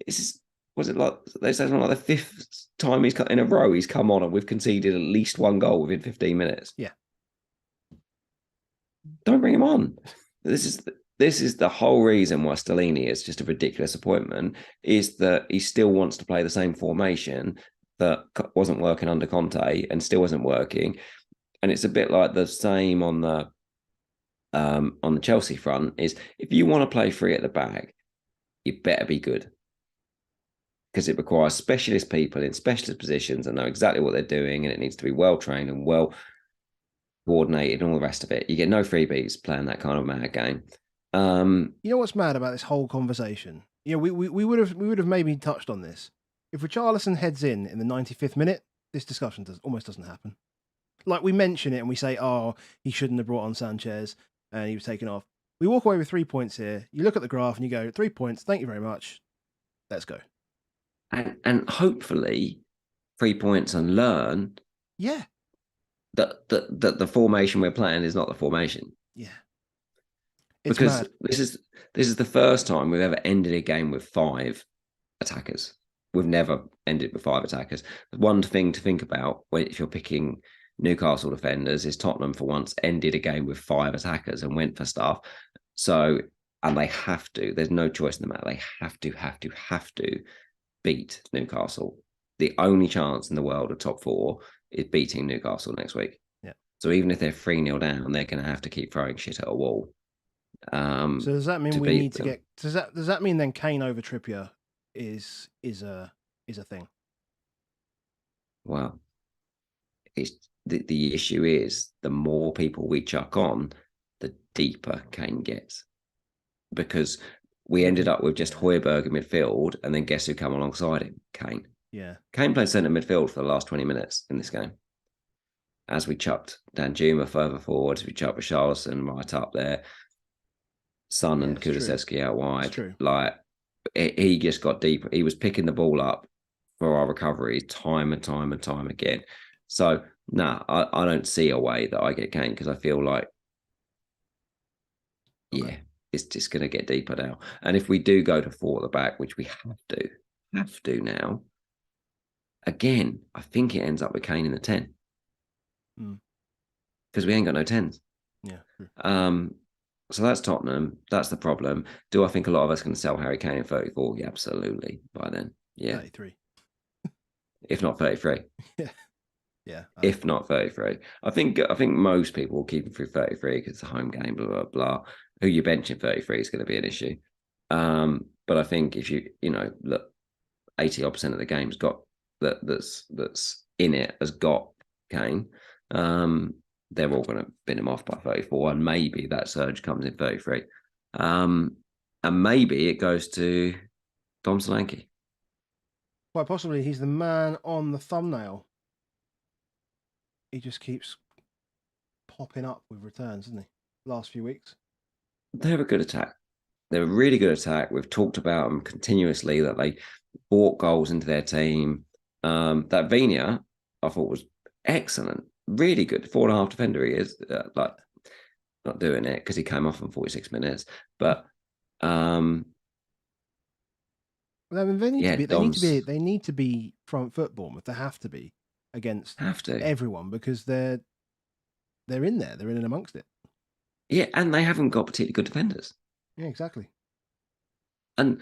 Was it like they said like the fifth time he's in a row he's come on and we've conceded at least one goal within 15 minutes? Yeah. Don't bring him on. this is the whole reason why Stellini is just a ridiculous appointment, is that he still wants to play the same formation that wasn't working under Conte and still isn't working. And it's a bit like the same on the Chelsea front, is if you want to play free at the back, you better be good, because it requires specialist people in specialist positions and know exactly what they're doing, and it needs to be well trained and well coordinated and all the rest of it. You get no freebies playing that kind of mad game. You know what's mad about this whole conversation? You know, we would have maybe touched on this. If Richarlison heads in the 95th minute, this discussion almost doesn't happen. Like, we mention it and we say, oh, he shouldn't have brought on Sanchez and he was taken off. We walk away with 3 points here. You look at the graph and you go, 3 points, thank you very much. Let's go. And hopefully 3 points and learn. Yeah. That the formation we're playing is not the formation. Yeah. It's because mad. this is the first time we've ever ended a game with 5 attackers. We've never ended with 5 attackers. One thing to think about if you're picking Newcastle defenders is Tottenham for once ended a game with 5 attackers and went for stuff. So, and they have to. There's no choice in the matter. They have to beat Newcastle. The only chance in the world of top 4 is beating Newcastle next week. Yeah. So even if they're 3-0 down, they're going to have to keep throwing shit at a wall. So does that mean we need to get? Does that mean then Kane over Trippier is a thing? Well, it's the issue is the more people we chuck on, the deeper Kane gets, because we ended up with just Højbjerg in midfield, and then guess who come alongside him? Kane. Yeah. Kane played centre midfield for the last 20 minutes in this game. As we chucked Danjuma further forward, as we chucked Richarlison right up there, Son and Kulusevski out wide. Like, he just got deeper. He was picking the ball up for our recovery time and time and time again. So, I don't see a way that I get Kane, because I feel like, yeah, it's just going to get deeper now. And if we do go to 4 at the back, which we have to now, again, I think it ends up with Kane in the 10. Because we ain't got no 10s. Yeah. So that's Tottenham. That's the problem. Do I think a lot of us can sell Harry Kane in 34? Yeah, absolutely. By then. Yeah. 33. If not 33. Yeah. Yeah. If not 33. I think most people will keep him through 33 because it's a home game, blah, blah, blah. Who you bench in 33 is going to be an issue. But I think if you look, 80% of the game's got that's in it has got Kane. They're all going to bin him off by 34, and maybe that surge comes in 33. And maybe it goes to Dom Solanke. Quite possibly he's the man on the thumbnail. He just keeps popping up with returns, isn't he? Last few weeks. They're a good attack. They're a really good attack. We've talked about them continuously, that they brought goals into their team. That Viña, I thought, was excellent. Really good. 4.5 defender he is. Like, not doing it because he came off in 46 minutes. But I mean, they need to be front foot Bournemouth. They have to be against everyone, because they're in there. They're in and amongst it. Yeah, and they haven't got particularly good defenders. Yeah, exactly. And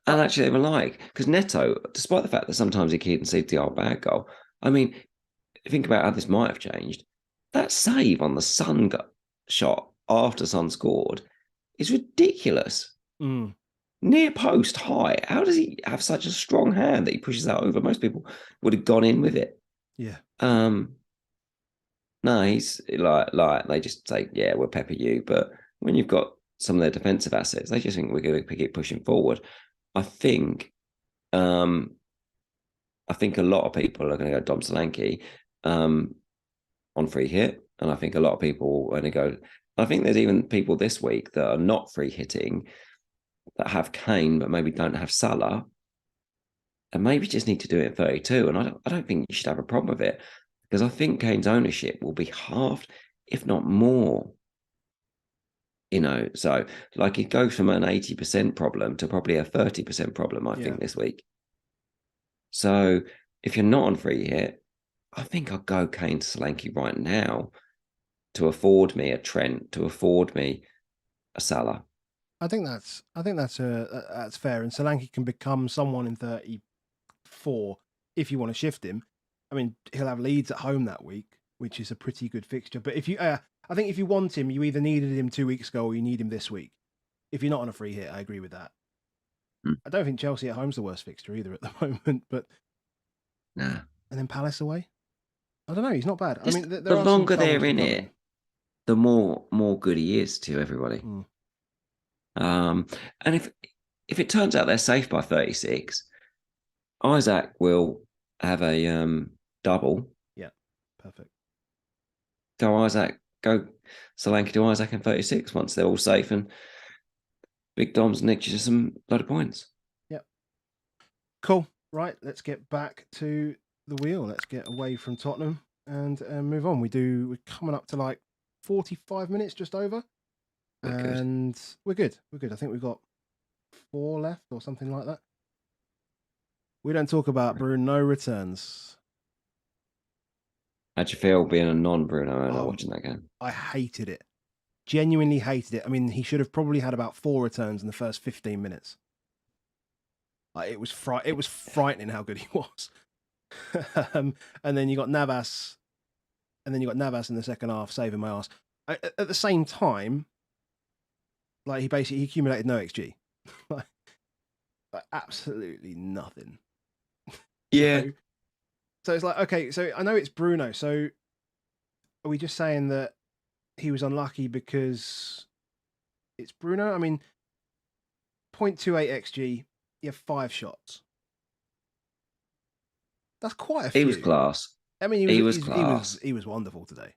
actually, they were like, because Neto, despite the fact that sometimes he can concede the old bad goal, I mean, think about how this might have changed. That save on the Son shot after Son scored is ridiculous. Near post high. How does he have such a strong hand that he pushes that over? Most people would have gone in with it. Yeah. No, he's like they just say, yeah, we'll pepper you. But when you've got some of their defensive assets, they just think we're going to keep pushing forward. I think a lot of people are going to go Dom Solanke on free hit, and I think a lot of people are going to go. I think there's even people this week that are not free hitting, that have Kane but maybe don't have Salah, and maybe just need to do it at 32. And I don't think you should have a problem with it, because I think Kane's ownership will be halved, if not more. So like it goes from an 80% problem to probably a 30% problem, I think, this week. So if you're not on free hit, I think I'll go Kane to Solanke right now to afford me a Trent, to afford me a Salah. I think that's fair. And Solanke can become someone in 34 if you want to shift him. I mean, he'll have Leeds at home that week, which is a pretty good fixture. But if you, I think if you want him, you either needed him 2 weeks ago or you need him this week. If you're not on a free hit, I agree with that. I don't think Chelsea at home's the worst fixture either at the moment. But Nah. And then Palace away. I don't know. He's not bad. Just I mean, there the are some longer troubles they're to in come it, the more good he is to everybody. Mm. And if it turns out they're safe by 36, Isaac will have a double. Yeah, perfect. Go Solanke to Isaac in 36 once they're all safe, and Big Dom's nicked you some bloody points. Yep. Cool. Right, let's get back to the wheel. Let's get away from Tottenham and move on. We're coming up to like 45 minutes, just over. We're good. We're good. I think we've got 4 left or something like that. We don't talk about Bruno returns. How'd you feel being a non-Bruno owner watching that game? I hated it. Genuinely hated it. I mean, he should have probably had about 4 returns in the first 15 minutes. Like, it was frightening how good he was. And then you got Navas, in the second half saving my ass. At the same time, like he accumulated no XG, like absolutely nothing. Yeah. So it's like, okay, so I know it's Bruno. So are we just saying that he was unlucky because it's Bruno? I mean, 0.28 XG, you have 5 shots. That's quite a few. He was class. I mean, he was class. He was wonderful today.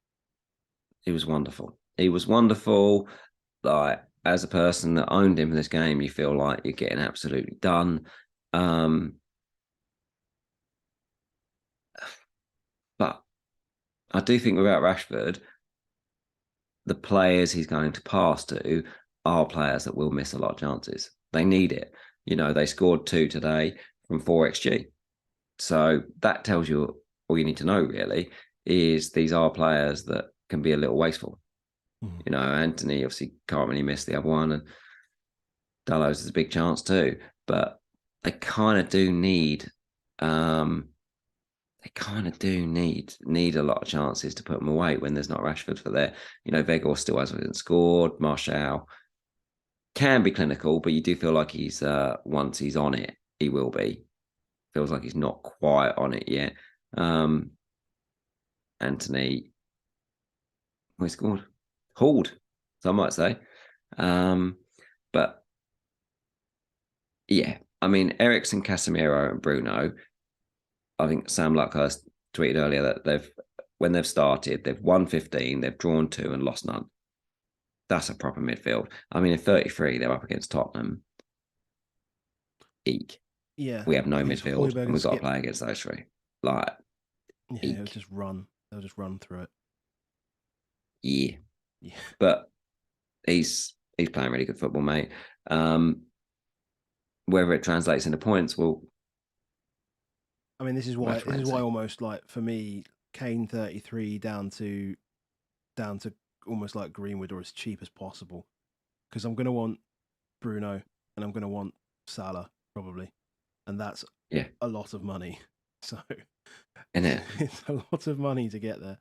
He was wonderful. He was wonderful. Like, as a person that owned him in this game, you feel like you're getting absolutely done. But I do think without Rashford, the players he's going to pass to are players that will miss a lot of chances. They need it. You know, they scored 2 today from 4 XG. So that tells you all you need to know, really, is these are players that can be a little wasteful. Mm. You know, Anthony obviously can't really miss the other one, and Dallows is a big chance too. But they kind of do need need a lot of chances to put them away when there's not Rashford for there. You know, Weghorst still hasn't scored. Martial can be clinical, but you do feel like he's once he's on it, he will be. Feels like he's not quite on it yet. Anthony, he scored? Hauled, some might say. But yeah, I mean, Eriksen, Casemiro, and Bruno. I think Sam Luckhurst tweeted earlier that when they've started, they've won 15, they've drawn 2 and lost none. That's a proper midfield. I mean, in 33, they're up against Tottenham. Eek. Yeah. We have no midfield, and we've got to play against those 3. Like, yeah, they'll just run. They'll just run through it. Yeah. But he's playing really good football, mate. Whether it translates into points, well, I mean, this is why almost like for me, Kane 33 down to almost like Greenwood or as cheap as possible, because I'm going to want Bruno and I'm going to want Salah probably, and that's a lot of money. So it's a lot of money to get there.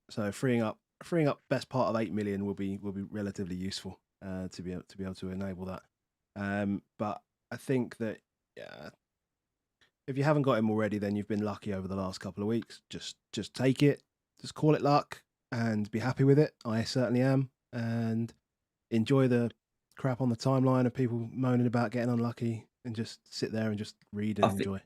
So freeing up best part of 8 million will be relatively useful to be able to enable that. But I think that if you haven't got him already, then you've been lucky over the last couple of weeks. Just take it, just call it luck, and be happy with it. I certainly am, and enjoy the crap on the timeline of people moaning about getting unlucky, and just sit there and just read and enjoy.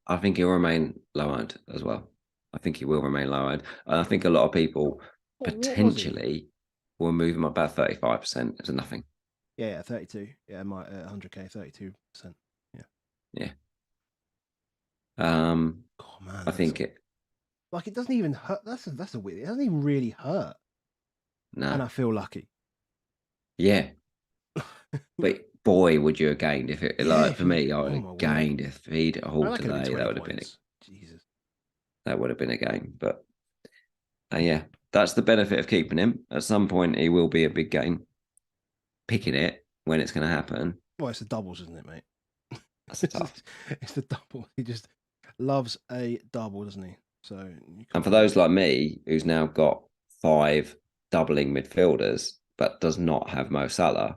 I think he'll remain low-owned as well. I think he will remain low-owned. I think a lot of people potentially will move him about 35% to nothing. Yeah, 32. Yeah, 100k, 32%. Yeah. Oh man, I think it doesn't even hurt. That's a weird. It doesn't even really hurt. No. And I feel lucky. Yeah. But boy, would you have gained if it for me, I would have gained if he'd hauled today. That would have been Jesus. That would have been a game. But yeah, that's the benefit of keeping him. At some point, he will be a big game. Picking it when it's going to happen. Well, it's the doubles, isn't it, mate? That's tough. It's the double. He just loves a double, doesn't he? So, and for those like me, who's now got 5 doubling midfielders, but does not have Mo Salah,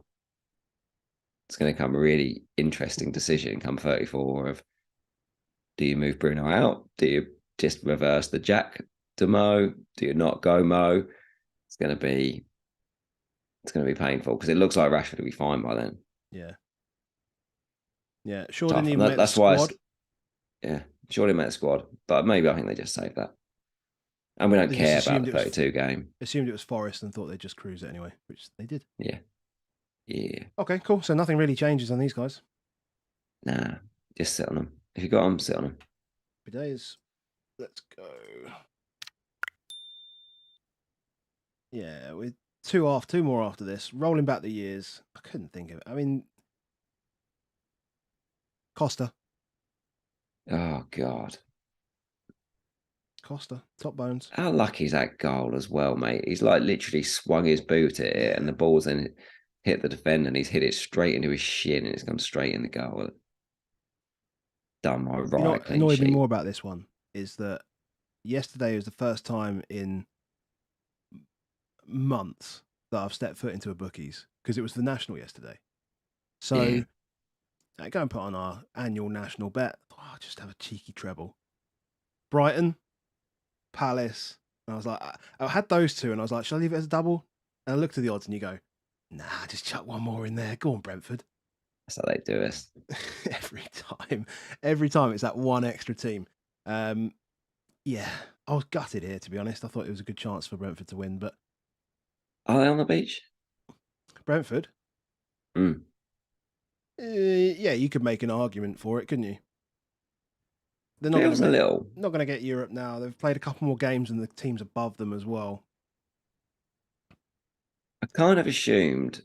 it's going to come a really interesting decision come 34 of, do you move Bruno out? Do you just reverse the Jack to Mo? Do you not go Mo? It's going to be painful because it looks like Rashford will be fine by then. Yeah. Yeah. Sure didn't even make that's the squad. Sure didn't make the squad. But maybe I think they just saved that. And we don't care about the 32 game. Assumed it was Forest and thought they'd just cruise it anyway, which they did. Yeah. Yeah. Okay, cool. So nothing really changes on these guys. Nah, just sit on them. If you got them, sit on them. Happy days. Let's go. Yeah, with two more after this. Rolling back the years. I couldn't think of it. I mean, Costa. Oh, God. Costa, top bones. How lucky is that goal as well, mate? He's like literally swung his boot at it and the ball's then hit the defender and he's hit it straight into his shin and it's gone straight in the goal. Done my right. You know what annoyed me more about this one is that yesterday was the first time in months that I've stepped foot into a bookies because it was the national yesterday. So go and put on our annual national bet. Oh, just have a cheeky treble. Brighton, Palace. And I was like, I had those two and I was like, should I leave it as a double? And I looked at the odds and you go, nah, just chuck one more in there. Go on, Brentford. That's how they do it. Every time it's that one extra team. Yeah, I was gutted here, to be honest. I thought it was a good chance for Brentford to win, but... Are they on the beach? Brentford? Yeah, you could make an argument for it, couldn't you? They're not going to get Europe now. They've played a couple more games and the teams above them as well. I kind of assumed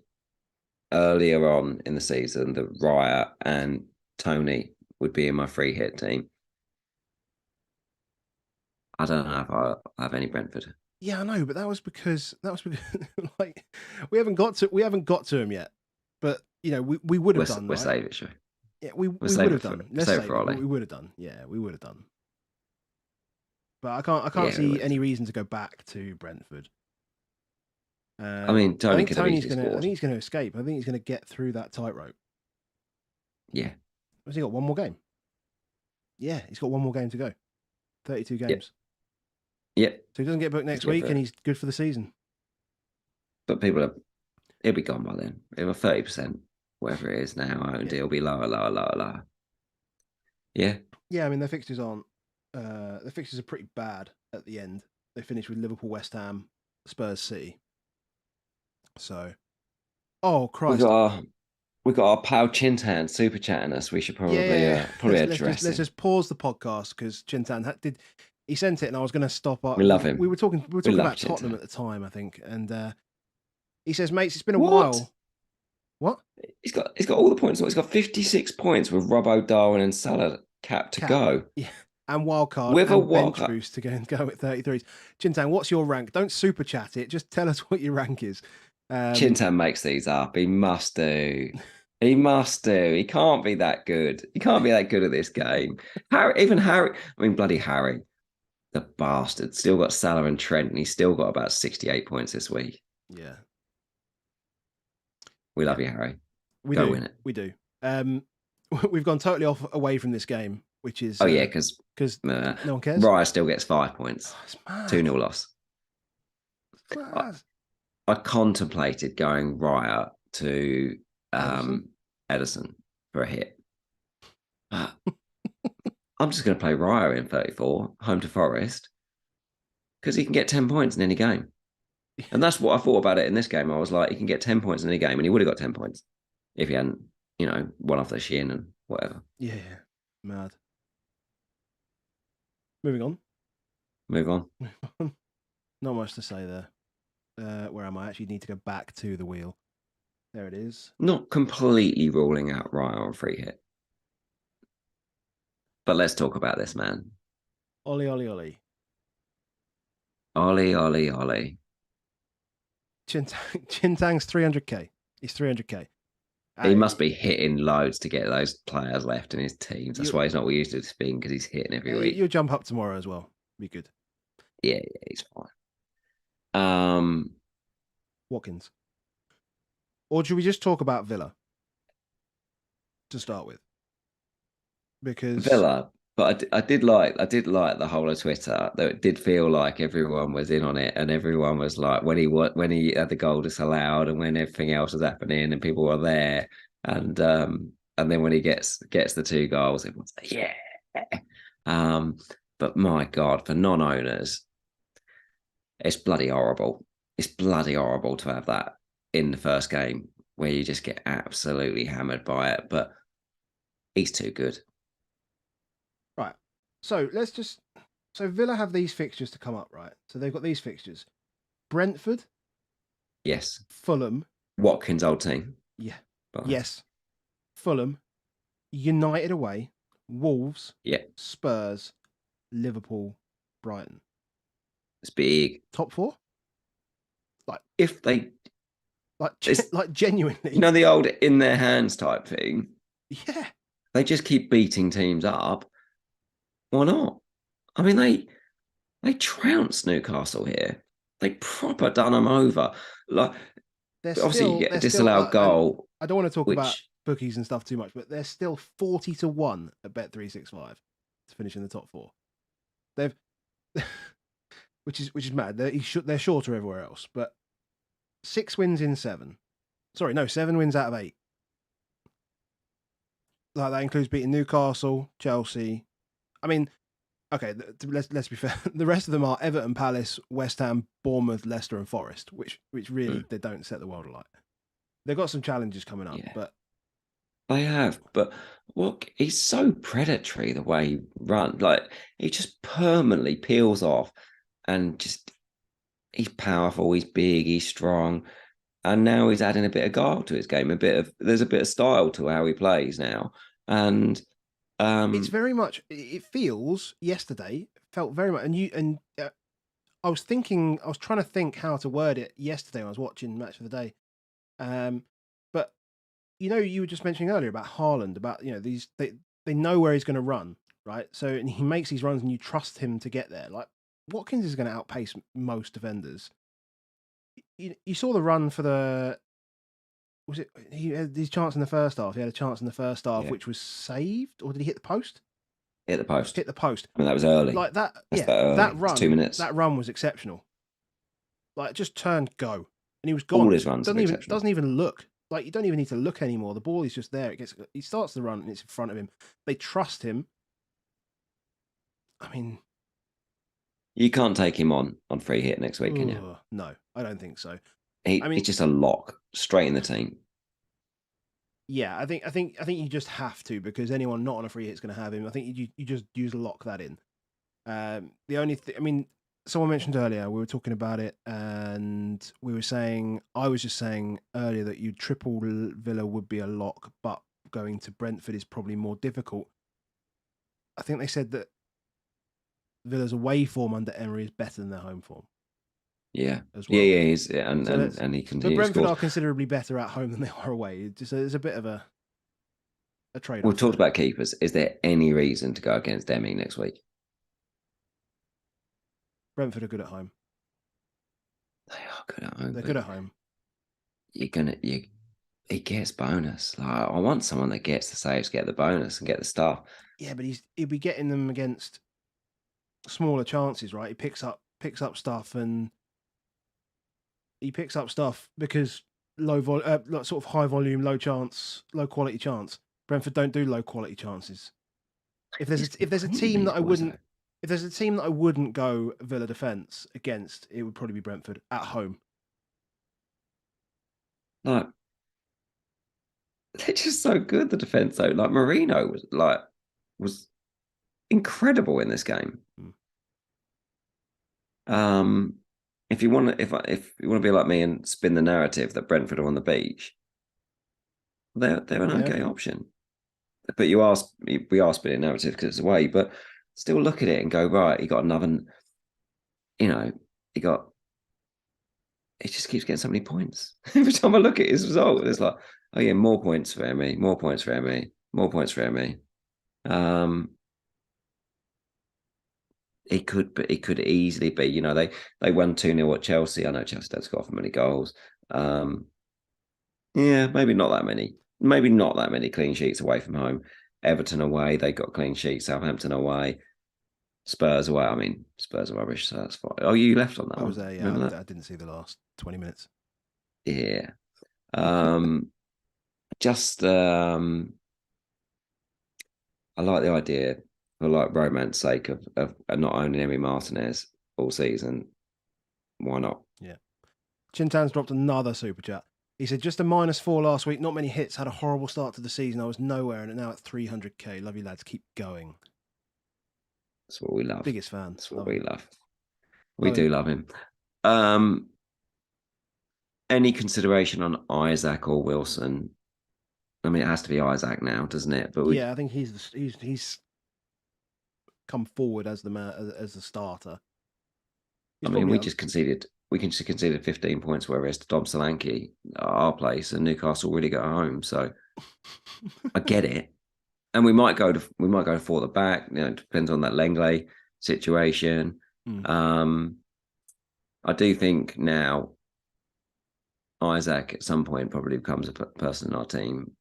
earlier on in the season that Raya and Tony would be in my free hit team. I don't know if I have any Brentford. Yeah, I know, but that was because like we haven't got to him yet. But you know, we would have done. We'll save it, sure. Yeah, we would have done. Let's save it. We would have done. Yeah, we would have done. But I can't see any reason to go back to Brentford. I mean, Tony's going to escape. I think he's going to get through that tightrope. Yeah. Has he got one more game? Yeah, he's got one more game to go. 32 games. Yep. So he doesn't get booked next week and he's good for the season. But he'll be gone by then. It'll be 30%, whatever it is now. It'll be lower. Yeah. Yeah, I mean, their fixtures aren't... their fixtures are pretty bad at the end. They finish with Liverpool, West Ham, Spurs, City. So... Oh, Christ. We've got our pal Chintan super chatting us. We should probably address Let's just pause the podcast because Chintan he sent it and I was going to stop up. We love him. We were talking about Tottenham at the time, I think, and he says, "Mates, it's been a while." What? He's got all the points. He's got 56 points with Robbo, Darwin, and Salah to go. Yeah, and wildcard with and a bench boost to go at 33s. Chintan, what's your rank? Don't super chat it. Just tell us what your rank is. Chintan makes these up. He must do. He must do. He can't be that good. He can't be that good at this game. Harry. I mean, bloody Harry, the bastard, still got Salah and Trent, and he's still got about 68 points this week. Yeah. We love you, Harry. We Go win it. We do. We've gone totally away from this game, which is... because no one cares? Raya still gets 5 points. 2-0 loss. I contemplated going Raya to Edison for a hit. I'm just going to play Raya in 34, home to Forest, because he can get 10 points in any game. And that's what I thought about it in this game. I was like, he can get 10 points in any game, and he would have got 10 points if he hadn't, won off the shin and whatever. Yeah, mad. Moving on. Move on. Not much to say there. Where am I? I actually need to go back to the wheel. There it is. Not completely ruling out Raya on free hit. But let's talk about this man. Ollie. Ollie, Ollie, Ollie. Chintang's 300k. He's 300k. He must be hitting loads to get those players left in his teams. That's why he's not used to spin, because he's hitting every week. You'll jump up tomorrow as well. Be good. Yeah, he's fine. Watkins. Or should we just talk about Villa to start with? Because Villa, but I did like the whole of Twitter. Though it did feel like everyone was in on it, and everyone was like, when he had the goal disallowed, and when everything else was happening, and people were there, and then when he gets the 2 goals, everyone's like, yeah. But my God, for non-owners, it's bloody horrible. It's bloody horrible to have that in the first game where you just get absolutely hammered by it. But he's too good. Right. So Villa have these fixtures to come up, right? So they've got these fixtures. Brentford. Yes. Fulham. Watkins' old team. Yeah. But... Yes. Fulham. United away. Wolves. Yeah. Spurs. Liverpool. Brighton. It's big. Top 4? Like if they like genuinely. You know, the old in their hands type thing. Yeah. They just keep beating teams up. Why not? I mean, they trounced Newcastle here. They proper done them over. Like, obviously, you get a disallowed goal. I don't want to talk about bookies and stuff too much, but they're still 40-1 at Bet365 to finish in the top 4. They've, which is mad. They're shorter everywhere else, but 6 wins in 7. Sorry, no, 7 wins out of 8. Like, that includes beating Newcastle, Chelsea. I mean, okay, let's be fair. The rest of them are Everton, Palace, West Ham, Bournemouth, Leicester, and Forest, which really they don't set the world alight. They've got some challenges coming up, but they have. But he's so predatory the way he runs. Like, he just permanently peels off, and just he's powerful, he's big, he's strong, and now he's adding a bit of guile to his game. There's a bit of style to how he plays now, and. It's very much. It felt very much, I was trying to think how to word it yesterday when I was watching Match of the Day, but you were just mentioning earlier about Haaland, about they know where he's going to run, right? So, and he makes these runs, and you trust him to get there. Like, Watkins is going to outpace most defenders. You saw the run for the. Was it? He had his chance in the first half. He had a chance in the first half, which was saved, or did he hit the post? Hit the post. Hit the post. I mean, that was early. Like that. That run. 2 minutes. That run was exceptional. Like, just turn, go, and he was gone. All his runs doesn't even look. Like, you don't even need to look anymore. The ball is just there. He starts the run, and it's in front of him. They trust him. I mean, you can't take him on free hit next week, can you? No, I don't think so. He's just a lock straight in the team. Yeah, I think you just have to, because anyone not on a free hit is going to have him. I think you just lock that in. The only thing, I mean, someone mentioned earlier, we were talking about it, and I was just saying earlier that you triple Villa would be a lock, but going to Brentford is probably more difficult. I think they said that Villa's away form under Emery is better than their home form. Yeah, as well. Yeah, he's and he continues. But Brentford are considerably better at home than they are away. It's a bit of a trade-off. We've talked about keepers. Is there any reason to go against Demi next week? Brentford are good at home. They are good at home. They're good at home. He gets bonus. Like, I want someone that gets the saves, get the bonus, and get the stuff. Yeah, but he'll be getting them against smaller chances, right? He picks up stuff, and he picks up stuff because sort of high volume, low quality chance. Brentford don't do low quality chances. If there's a team that I wouldn't go Villa defence against, it would probably be Brentford at home. Like, they're just so good, the defence though. Like, Marino was incredible in this game. If you want to be like me and spin the narrative that Brentford are on the beach, they're an okay option. But we are spinning narrative because it's away. But still look at it and go, right, he got another. he just keeps getting so many points. Every time I look at his result, it's like, oh yeah, more points for Emmy, more points for Emmy, more points for Emmy. It could easily be, you know, they won 2-0 at Chelsea. I know Chelsea don't score for many goals. Yeah, maybe not that many. Maybe not that many clean sheets away from home. Everton away, they got clean sheets. Southampton away, Spurs away. I mean, Spurs are rubbish, so that's fine. Oh, you left on that I one. was there, yeah. Remember that? I didn't see the last 20 minutes. Yeah. Just I like the idea for like romance sake of not owning Emmy Martinez all season. Why not? Yeah. Chintan's dropped another super chat. He said, just a -4 last week. Not many hits. Had a horrible start to the season. I was nowhere, and now at 300k. Love you, lads. Keep going. That's what we love. Biggest fan. That's what Love we him. love. We Love do him. love him. Any consideration on Isaac or Wilson? I mean, it has to be Isaac now, doesn't it? But Yeah, I think he's come forward as the man, as the starter. I mean, we just conceded 15 points, whereas to Dom Solanke, our place, and Newcastle really got home. So I get it, and we might go for the back. You know, it depends on that Lenglet situation. I do think now Isaac at some point probably becomes a person in our team.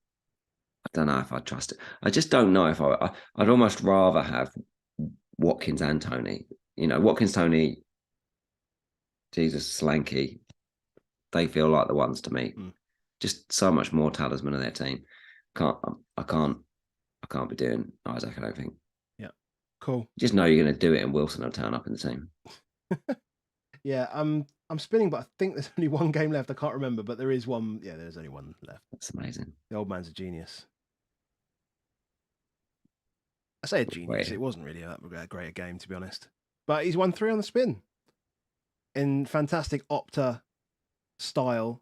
I don't know if I trust it. I just don't know if I'd almost rather have Watkins and Tony. You know, Watkins, Tony, Jesus, Solanke, they feel like the ones to me. Just so much more talisman of their team. I can't be doing Isaac, I don't think. Yeah. Cool. Just know you're going to do it and Wilson will turn up in the team. Yeah, I'm spinning, but I think there's only one game left. I can't remember, but there is one. Yeah, there's only one left. That's amazing. The old man's a genius. I say a genius. It wasn't really that great a game, to be honest. But he's won 3 on the spin in fantastic Opta style.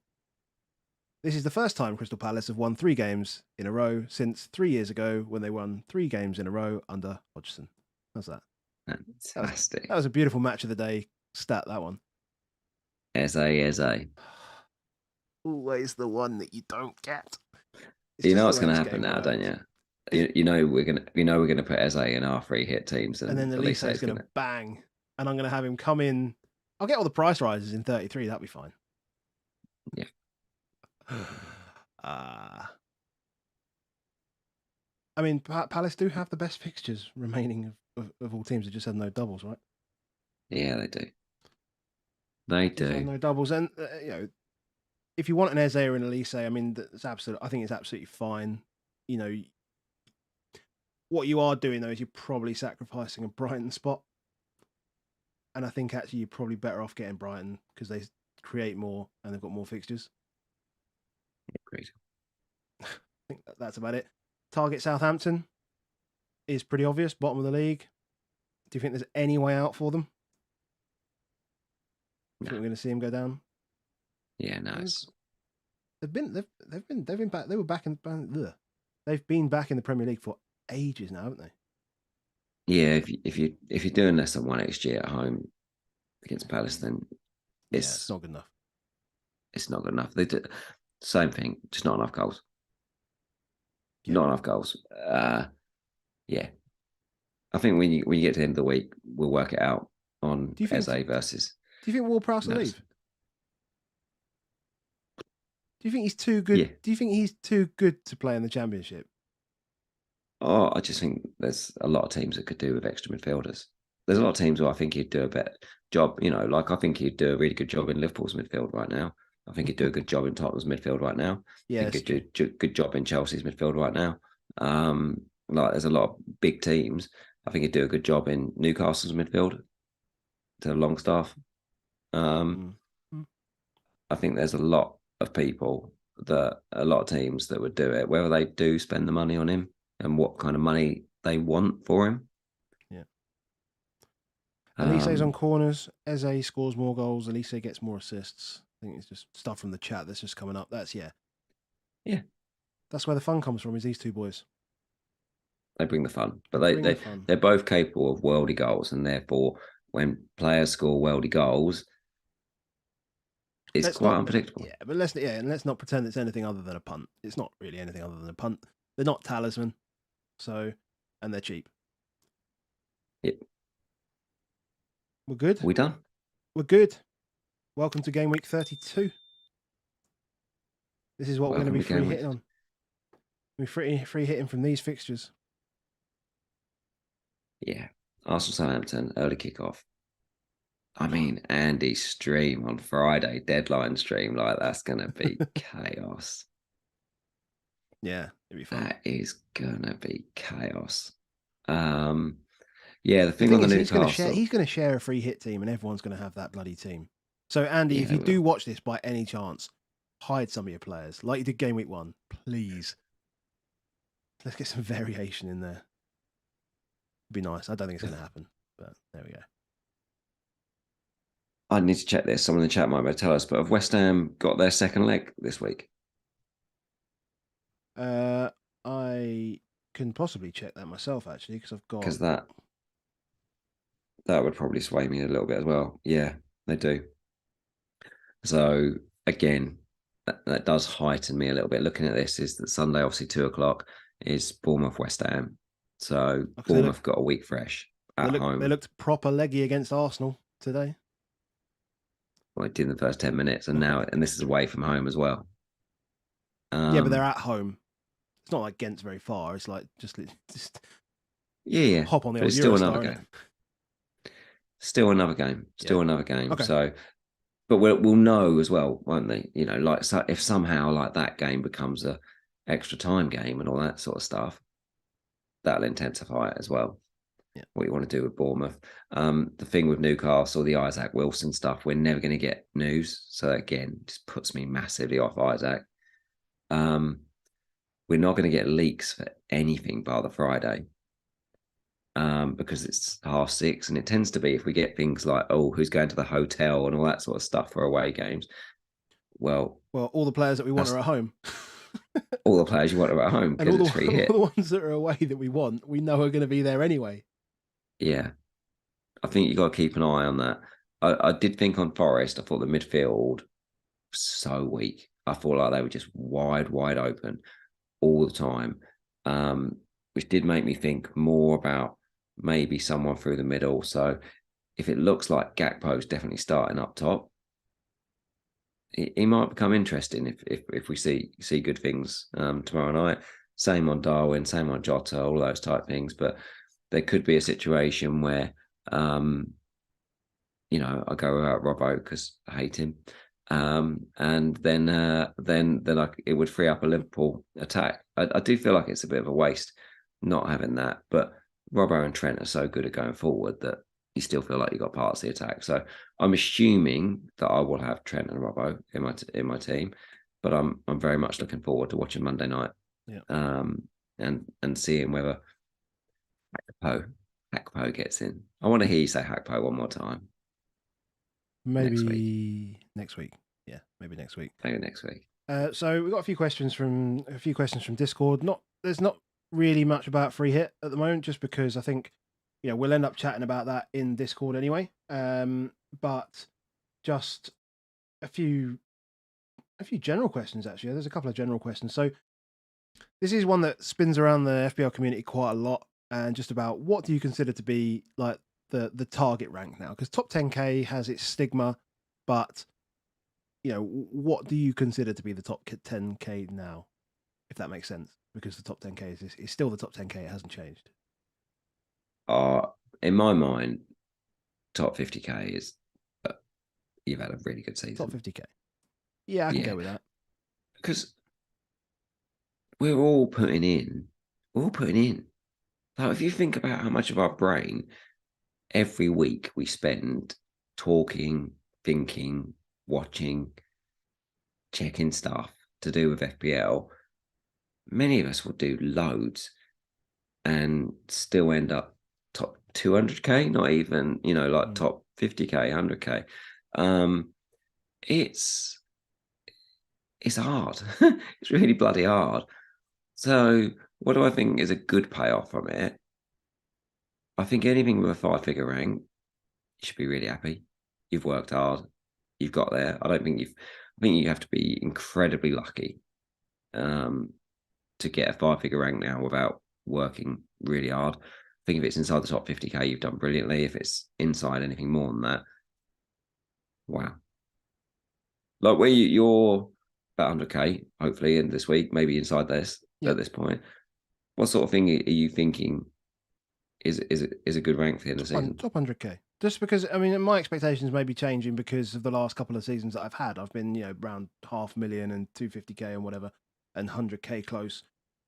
This is the first time Crystal Palace have won 3 games in a row since 3 years ago when they won 3 games in a row under Hodgson. How's that? Fantastic. That was a beautiful match of the day stat, that one. Eze. Always the one that you don't get. You know what's going to happen now, don't you? You know we're gonna put Eze in our 3 hit teams, and then Elise is gonna bang, and I'm gonna have him come in. I'll get all the price rises in 33. That'll be fine. Yeah. I mean, Palace do have the best fixtures remaining of all teams. They just had no doubles, right? Yeah, they do. They do. No doubles, and you know, if you want an Eze or an Elise, I mean, I think it's absolutely fine. You know, what you are doing though is you're probably sacrificing a Brighton spot, and I think actually you're probably better off getting Brighton because they create more and they've got more fixtures. Great. I think that's about it. Target Southampton is pretty obvious, bottom of the league. Do you think there's any way out for them? No. Think we're going to see them go down? Yeah, no. They've been back. They were back in. They've been back in the Premier League for ages now, haven't they? Yeah, if you're doing less than 1 XG at home against Palace, then it's not good enough. It's not good enough. They do same thing, just not enough goals. Yeah. Not enough goals. Yeah. I think when you get to the end of the week, we'll work it out on Eze versus. Do you think Ward-Prowse will leave? Do you think he's too good? Yeah. Do you think he's too good to play in the Championship? Oh, I just think there's a lot of teams that could do with extra midfielders. There's a lot of teams where I think he'd do a better job. You know, like I think he'd do a really good job in Liverpool's midfield right now. I think he'd do a good job in Tottenham's midfield right now. Yeah, I think he'd do a good job in Chelsea's midfield right now. Like there's a lot of big teams. I think he'd do a good job in Newcastle's midfield to Longstaff. I think there's a lot of teams that would do it, whether they do spend the money on him and what kind of money they want for him. Yeah. Elise's on corners. Eze scores more goals. Elise gets more assists. I think it's just stuff from the chat that's just coming up. That's yeah. That's where the fun comes from. Is these two boys? They bring the fun, but they're both capable of worldy goals, and therefore, when players score worldy goals, it's let's quite not, unpredictable. yeah, but let's not pretend it's anything other than a punt. It's not really anything other than a punt. They're not talisman, and they're cheap. Yep. We're good. We done? We're good. Welcome to game week 32. This is what we're going to be free hitting on. We're free hitting from these fixtures. Yeah. Arsenal Southampton, early kickoff. I mean, Andy's stream on Friday, deadline stream, like that's going to be chaos. Yeah, it'd be fun. That is going to be chaos. Yeah, the thing on the Newcastle. He's going to share a free hit team and everyone's going to have that bloody team. So, Andy, if you do watch this by any chance, hide some of your players like you did game week 1, please. Let's get some variation in there. It'd be nice. I don't think it's going to happen, but there we go. I need to check this. Someone in the chat might be able to tell us, but have West Ham got their second leg this week? I can possibly check that myself, actually, because I've got... Because that would probably sway me a little bit as well. Yeah, they do. So, again, that does heighten me a little bit. Looking at this is that Sunday, obviously 2:00 is Bournemouth West Ham. So Bournemouth got a week fresh at home. They looked proper leggy against Arsenal today. Well, it did in the first 10 minutes, and this is away from home as well. Yeah, but they're at home. It's not like Ghent's very far. It's like just yeah, hop on the old it's still Eurostar, another game. Still another game. Still another game. Okay. So, but we'll know as well, won't they? You know, like so if somehow like that game becomes a extra time game and all that sort of stuff, that'll intensify it as well. Yeah. What you want to do with Bournemouth. The thing with Newcastle, the Isaac Wilson stuff, we're never going to get news. So again, just puts me massively off Isaac. We're not going to get leaks for anything by the Friday. Because it's 6:30, and it tends to be if we get things like, who's going to the hotel and all that sort of stuff for away games. Well, all the players that we want are at home. All the players you want are at home because it's free hit. All the ones that are away that we want, we know are going to be there anyway. Yeah, I think you got to keep an eye on that. I did think on Forest. I thought the midfield was so weak. I thought like they were just wide open all the time, which did make me think more about maybe someone through the middle. So if it looks like Gakpo's definitely starting up top, he might become interesting if we see good things tomorrow night. Same on Darwin, same on Jota, all those type things. But there could be a situation where, I go without Robbo because I hate him, and then it would free up a Liverpool attack. I do feel like it's a bit of a waste not having that, but Robbo and Trent are so good at going forward that you still feel like you got parts of the attack. So I'm assuming that I will have Trent and Robbo in my team, but I'm very much looking forward to watching Monday night. Yeah. And seeing whether Hakpo gets in. I want to hear you say Hakpo one more time. Maybe next week. Yeah, maybe next week. Maybe next week. So we've got a few questions from Discord. There's not really much about free hit at the moment, just because I think we'll end up chatting about that in Discord anyway. But just a few general questions actually. There's a couple of general questions. So this is one that spins around the FPL community quite a lot, and just about what do you consider to be like the target rank now? Because top 10k has its stigma, but what do you consider to be the top 10k now, if that makes sense? Because the top 10k is still the top 10k. It hasn't changed. In my mind, top 50k is you've had a really good season. Top 50k. Yeah, I can go with that. Because we're all putting in. Like, if you think about how much of our brain every week we spend talking, thinking, watching, checking stuff to do with FPL, many of us will do loads and still end up top 200k, not even, top 50k, 100k. It's hard. It's really bloody hard. So what do I think is a good payoff from it? I think anything with a 5-figure rank, you should be really happy. You've worked hard. you've got there. I don't think you've. I think you have to be incredibly lucky to get a 5-figure rank now without working really hard. I think if it's inside the top 50k, you've done brilliantly. If it's inside anything more than that, wow. Like where you're about 100k, hopefully, in this week, maybe inside this at this point. What sort of thing are you thinking is a good rank for the end of the season? Top 100k. Just because, I mean, my expectations may be changing because of the last couple of seasons that I've had. I've been, around 500,000 and 250k and whatever, and 100k close.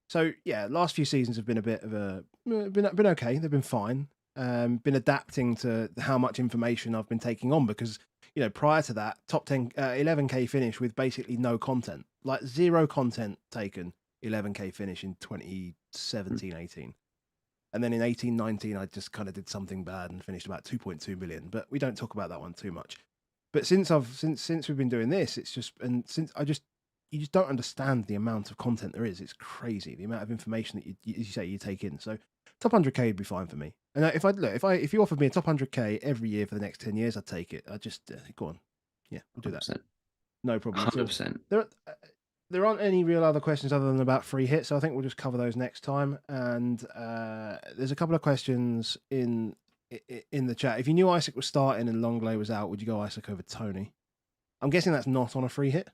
So yeah, last few seasons have been a bit of been okay. They've been fine. Been adapting to how much information I've been taking on because prior to that, top 10, 11k finish with basically no content, like zero content taken. 11k finish in 2017, 18. And then in 18, 19, I just kind of did something bad and finished about 2.2 million. But we don't talk about that one too much. But since we've been doing this, it's just, and since you just don't understand the amount of content there is. It's crazy the amount of information that you take in. So top 100k would be fine for me. And if you offered me a top 100k every year for the next 10 years, I'd take it. I just go on, yeah, we'll do that. 100%. No problem. 100%. There aren't any real other questions other than about free hits, so I think we'll just cover those next time. And there's a couple of questions in the chat. If you knew Isaac was starting and Longley was out, would you go Isaac over Tony? I'm guessing that's not on a free hit.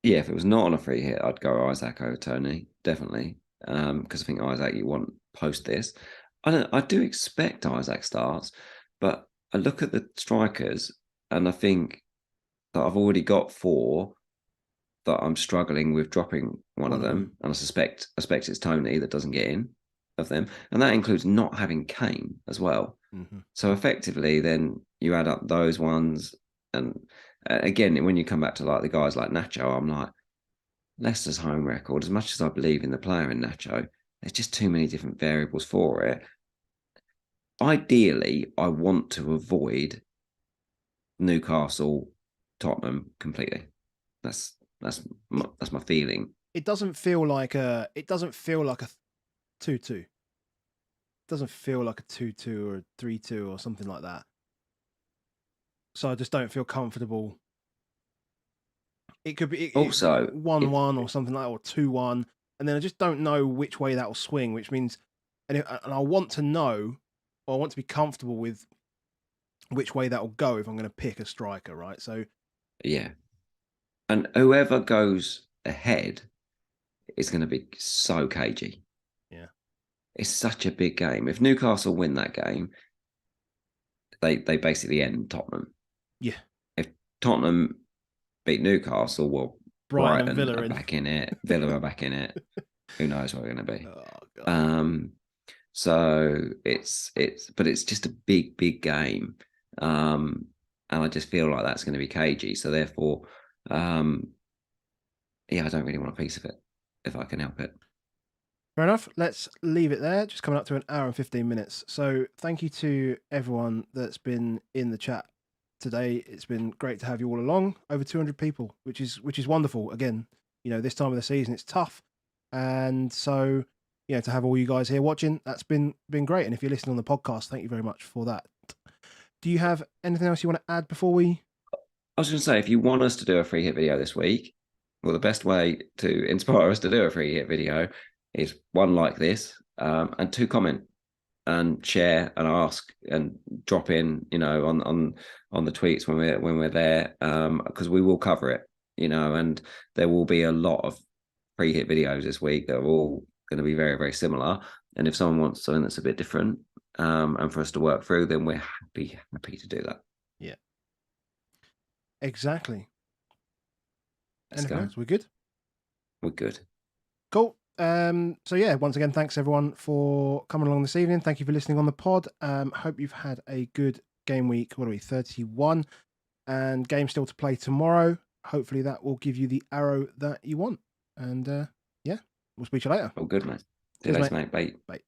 Yeah, if it was not on a free hit, I'd go Isaac over Tony, definitely. Because I think Isaac you want post this. I do expect Isaac starts, but I look at the strikers and I think that I've already got 4 that I'm struggling with dropping one of them. And I suspect it's Tony that doesn't get in of them. And that includes not having Kane as well. Mm-hmm. So effectively then you add up those ones. And again, when you come back to like the guys like Nacho, I'm like, Leicester's home record, as much as I believe in the player in Nacho, there's just too many different variables for it. Ideally, I want to avoid Newcastle, Tottenham completely. That's my feeling. It doesn't feel like a 2-2. It doesn't feel like a 2-2 or a 3-2 or something like that. So I just don't feel comfortable. It could be also 1-1 or something like that, or 2-1, and then I just don't know which way that will swing. Which means, and I want to know, or I want to be comfortable with which way that will go if I'm going to pick a striker, right? So yeah, and whoever goes ahead is going to be so cagey. Yeah, it's such a big game. If Newcastle win that game, they basically end Tottenham. Yeah. If Tottenham beat Newcastle, well, Brighton and Villa are back in it. Villa are back in it. Who knows what we're going to be? Oh, God. So but it's just a big game, and I just feel like that's going to be cagey. So therefore, yeah, I don't really want a piece of it if I can help it. Fair enough. Let's leave it there. Just coming up to an hour and 15 minutes. So thank you to everyone that's been in the chat today. It's been great to have you all along. Over 200 people, which is wonderful. Again, this time of the season, it's tough. And so, to have all you guys here watching, that's been great. And if you're listening on the podcast, thank you very much for that. Do you have anything else you want to add before we? I was going to say, if you want us to do a free hit video this week, well, the best way to inspire us to do a free hit video is 1, like this, and 2, comment and share and ask and drop in, on the tweets when we're there, because we will cover it, and there will be a lot of free hit videos this week that are all going to be very, very similar. And if someone wants something that's a bit different, and for us to work through, then we're happy to do that. Yeah, exactly. Let's go. We're good. We're good. Cool. So yeah, once again, thanks everyone for coming along this evening. Thank you for listening on the pod. Hope you've had a good game week. What are we, 31? And game still to play tomorrow. Hopefully that will give you the arrow that you want. And yeah, we'll speak to you later. Oh, good, mate. See you later, mate. Bye.